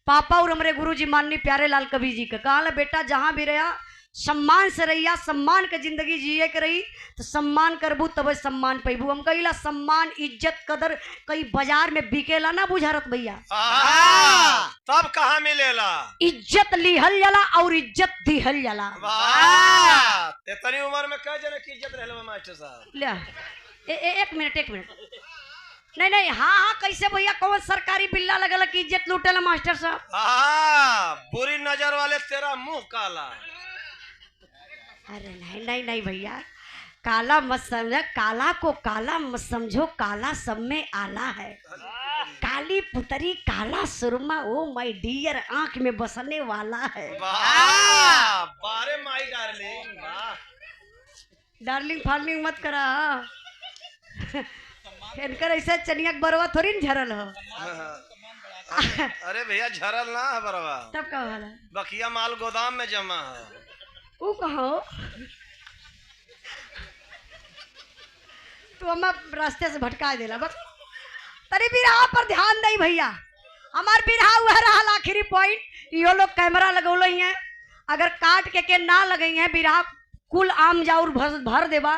पापा और हमारे गुरुजी माननीय प्यारे लाल कवि जी का कहा बेटा जहाँ भी रहा सम्मान से रहिया, सम्मान के जिंदगी जिए के रही तो सम्मान करबू तब सम्मान पैबू। हम कहिला सम्मान इज्जत कदर कई बाजार में बिकेला ना बुझारत भैया, तब कहाँ मिलेला? इज्जत लिहल जाला और इज्जत दिहल जाला। इतनी उम्र में कई जने की इज्जत रहल मास्टर साहब? ले एक मिनट नहीं नहीं, हाँ हाँ, कैसे भैया, कौन सरकारी बिल्ला लगल कि इज्जत लूटेला मास्टर साहब? बुरी नजर वाले तेरा मुंह काला। अरे नहीं नहीं नहीं भैया, काला मत समझो, काला को काला मत समझो, काला सब में आला है। काली पुतरी काला सुरमा, ओ माय डियर, आंख में बसने वाला है। वाह बारे माई डार्लिंग, वाह। डार्लिंग फार्लिंग मत करा, इनकर ऐसा चनिया के बरवा थोड़ी न झरल हो। अरे भैया झरल ना है बरवा, तब का वाला बकिया माल गोदाम में जमा है। वो कहो तू हमें रास्ते से भटका देला बस। तरी बिरहा पर ध्यान नहीं भैया, हमार बिरहा हुआ रहा आखिरी पॉइंट। यो लोग कैमरा लगौल हैं, अगर काट के ना लगई हैं बिरहा कुल आम जाऊर भर देबा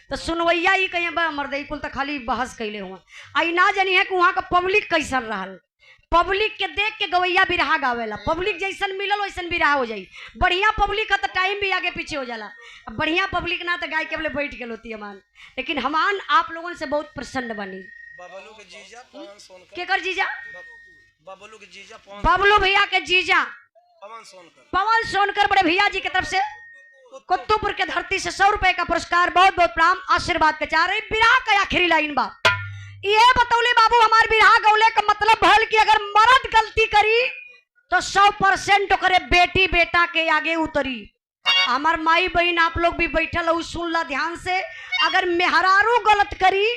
तो सुनवैया ही कहीं बा मर्दई कुल तो खाली बहस कैले हुआ। आई ना जानी है कि वहाँ का पब्लिक कैसन रहल, पब्लिक के देख के गवैया बिरहा गावेला। पब्लिक जैसन मिलल वैसन बिरहा हो जाई। बढ़िया पब्लिक है तो टाइम भी आगे पीछे हो जाला, अब बढ़िया पब्लिक ना तो गाय के बोले बैठ के होती है मान। लेकिन हमान आप लोगों से बहुत प्रसन्न बनी। बबलू के जीजा पवन सोनकर, के कर जीजा? बबलू के जीजा पवन, बबलू भैया के जीजा पवन सोनकर, पवन सोनकर बड़े भैया जी की तरफ से कुत्तूपुर के धरती से 100 रुपए का पुरस्कार, बहुत बहुत प्रणाम, आशीर्वाद के चाह रही। बिरहा का आखिरी लाइन बा ये बतौले बाबू, हमार बिरहा गौले का मतलब भल कि अगर मर्द गलती करी तो 100% ओकरे बेटी बेटा के आगे उतरी। हमार माई बहन आप लोग भी बैठल हो, सुन ला ध्यान से, अगर मेहरारू गलत करी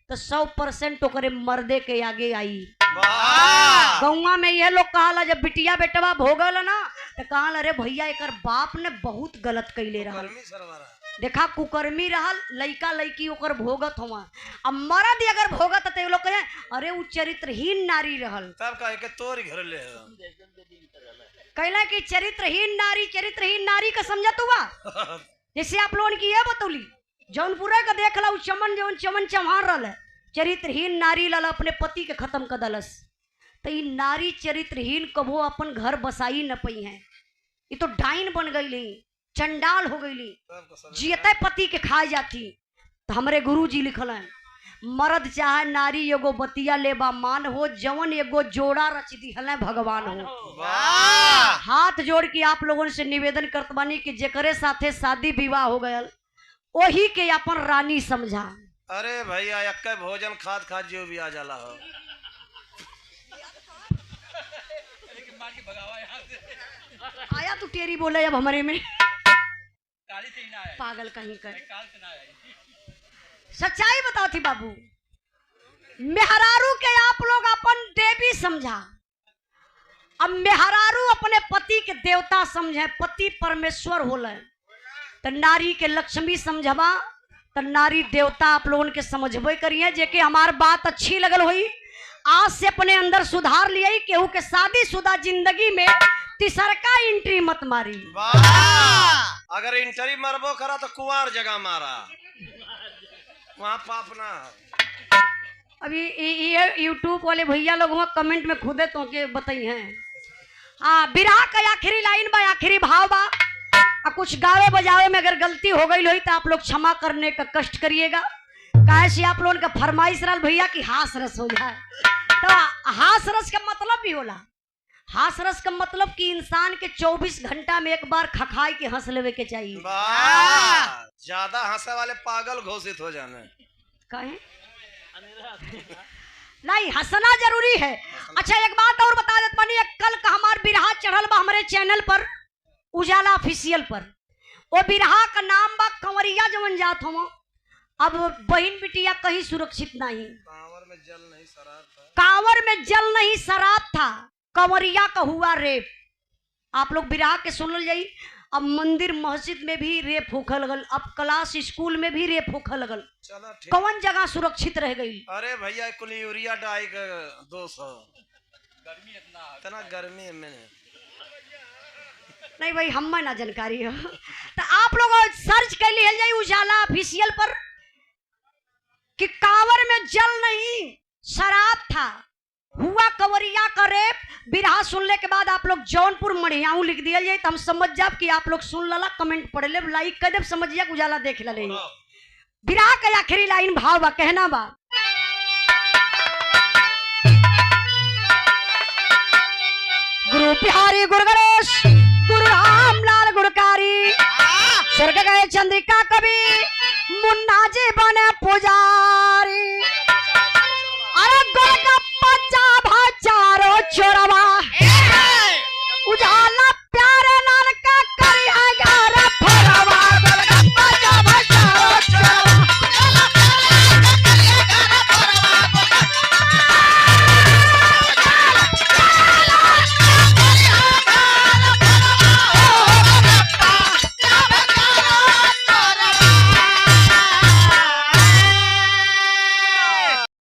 तो 100% ओकरे मर्दे के आगे आई। गौवा में यह लोग कहाला जब बिटिया बेटवा भोगल ना तो कहल अरे भैया एकर बाप ने बहुत गलत कैले रहा, देखा कुकर्मी रहल, लइका लइकी ओकर भोगत हुआ। अब मर्द अगर भोगत तो लोग कहे अरे वो चरित्रहीन नारी रहल, तब कहे के तोर घर ले कहला कि चरित्रहीन नारी का समझत हुआ। जैसे आप लोगों की ये बतौली जौनपुरा का देख ला चमन चम्हार रहा, चरित्रहीन नारी लाला अपने पति के खत्म कर दलस। तो ये नारी चरित्रहीन कभो अपन घर बसाई न पई है, ये तो डाइन बन गई, चंडाल हो गई, जियते पति के खाए जाती। तो हमारे गुरु जी लिखल है, मर्द चाहे नारी एगो बतिया लेबा मान हो, जवन एगो जोड़ा रच दिहल भगवान हो। हाथ जोड़ के आप लोगों से निवेदन करत बानी कि जेकरे साथे शादी विवाह हो गयल वही के अपन रानी समझा। अरे भैया एक भोजन खाद जो भी आ जाला हो। आया तू टेरी बोले अब हमारे में पागल कहीं कर। सच्चाई बताओ थी बाबू, मेहरारू के आप लोग अपन देवी समझा, अब मेहरारू अपने पति के देवता समझे, पति परमेश्वर होले, तो नारी के लक्ष्मी समझबा तो नारी देवता आप लोगों के समझबे करिए। जेके हमार बात अच्छी लगल हुई, आज से अपने अंदर सुधार लिए, केहू के शादीशुदा जिंदगी में तीसरका एंट्री मत मारी। अगर एंट्री मरबो करा तो कुंवार जगह मारा, वहाँ पाप ना। अभी ये यूट्यूब वाले भैया लोग वहाँ कमेंट में खुदे तो के बताई हैं। हाँ, बिरहा का आखिरी लाइन बा, आखिरी भाव बा, कुछ गावे बजावे में अगर गलती हो गई हो तो आप लोग क्षमा करने का कष्ट करिएगा। कैसे आप लोगों का फरमाइश रहा भैया कि हास रस हो जाए, तो हास रस का मतलब भी होला, हास रस का मतलब कि इंसान के 24 घंटा में एक बार खखाई के हंस लेवे के चाहिए। ज्यादा हंसे वाले पागल घोषित हो जाने कहें नहीं, हंसना जरूरी है। अच्छा एक बात और बता देते बानी, कल का हमार बिरहा चढ़ल बा हमारे चैनल पर उजाला ऑफिशियल पर, वो बिरहा का नाम बा कंवरिया जवन जात हो। अब बहन बिटिया कहीं सुरक्षित नहीं, कांवर में जल नहीं शराब था, कांवर में जल नहीं शराब था, कंवरिया का हुआ रेप। आप लोग बिरहा के सुन जाई। अब मंदिर मस्जिद में भी रेप होखे लगल, अब क्लास स्कूल में भी रेप होखे लगल, कौन जगह सुरक्षित रह गई? अरे भैया कुल यूरिया डाई का 200 इतना गर्मी में नहीं भाई, हम ना जानकारी हो तो आप लोग सर्च कर लिया जाए उजाला ऑफिशियल पर कि कांवर में जल नहीं शराब था, हुआ कंवरिया का रेप। बिरहा सुनने के बाद आप लोग जौनपुर मढ़ियाऊ लिख दिया जाए तो हम समझ जाब कि आप लोग सुन लला, कमेंट पढ़ ले, लाइक कर दे, समझिए उजाला देख ले। विराह का आखिरी लाइन भाव बा कहना बा गुरु बिहारी गुरु गणेश गुरु रामलाल गुरुकारी स्वर्ग गए चंद्रिका कवि मुन्ना जी बने पुजारी।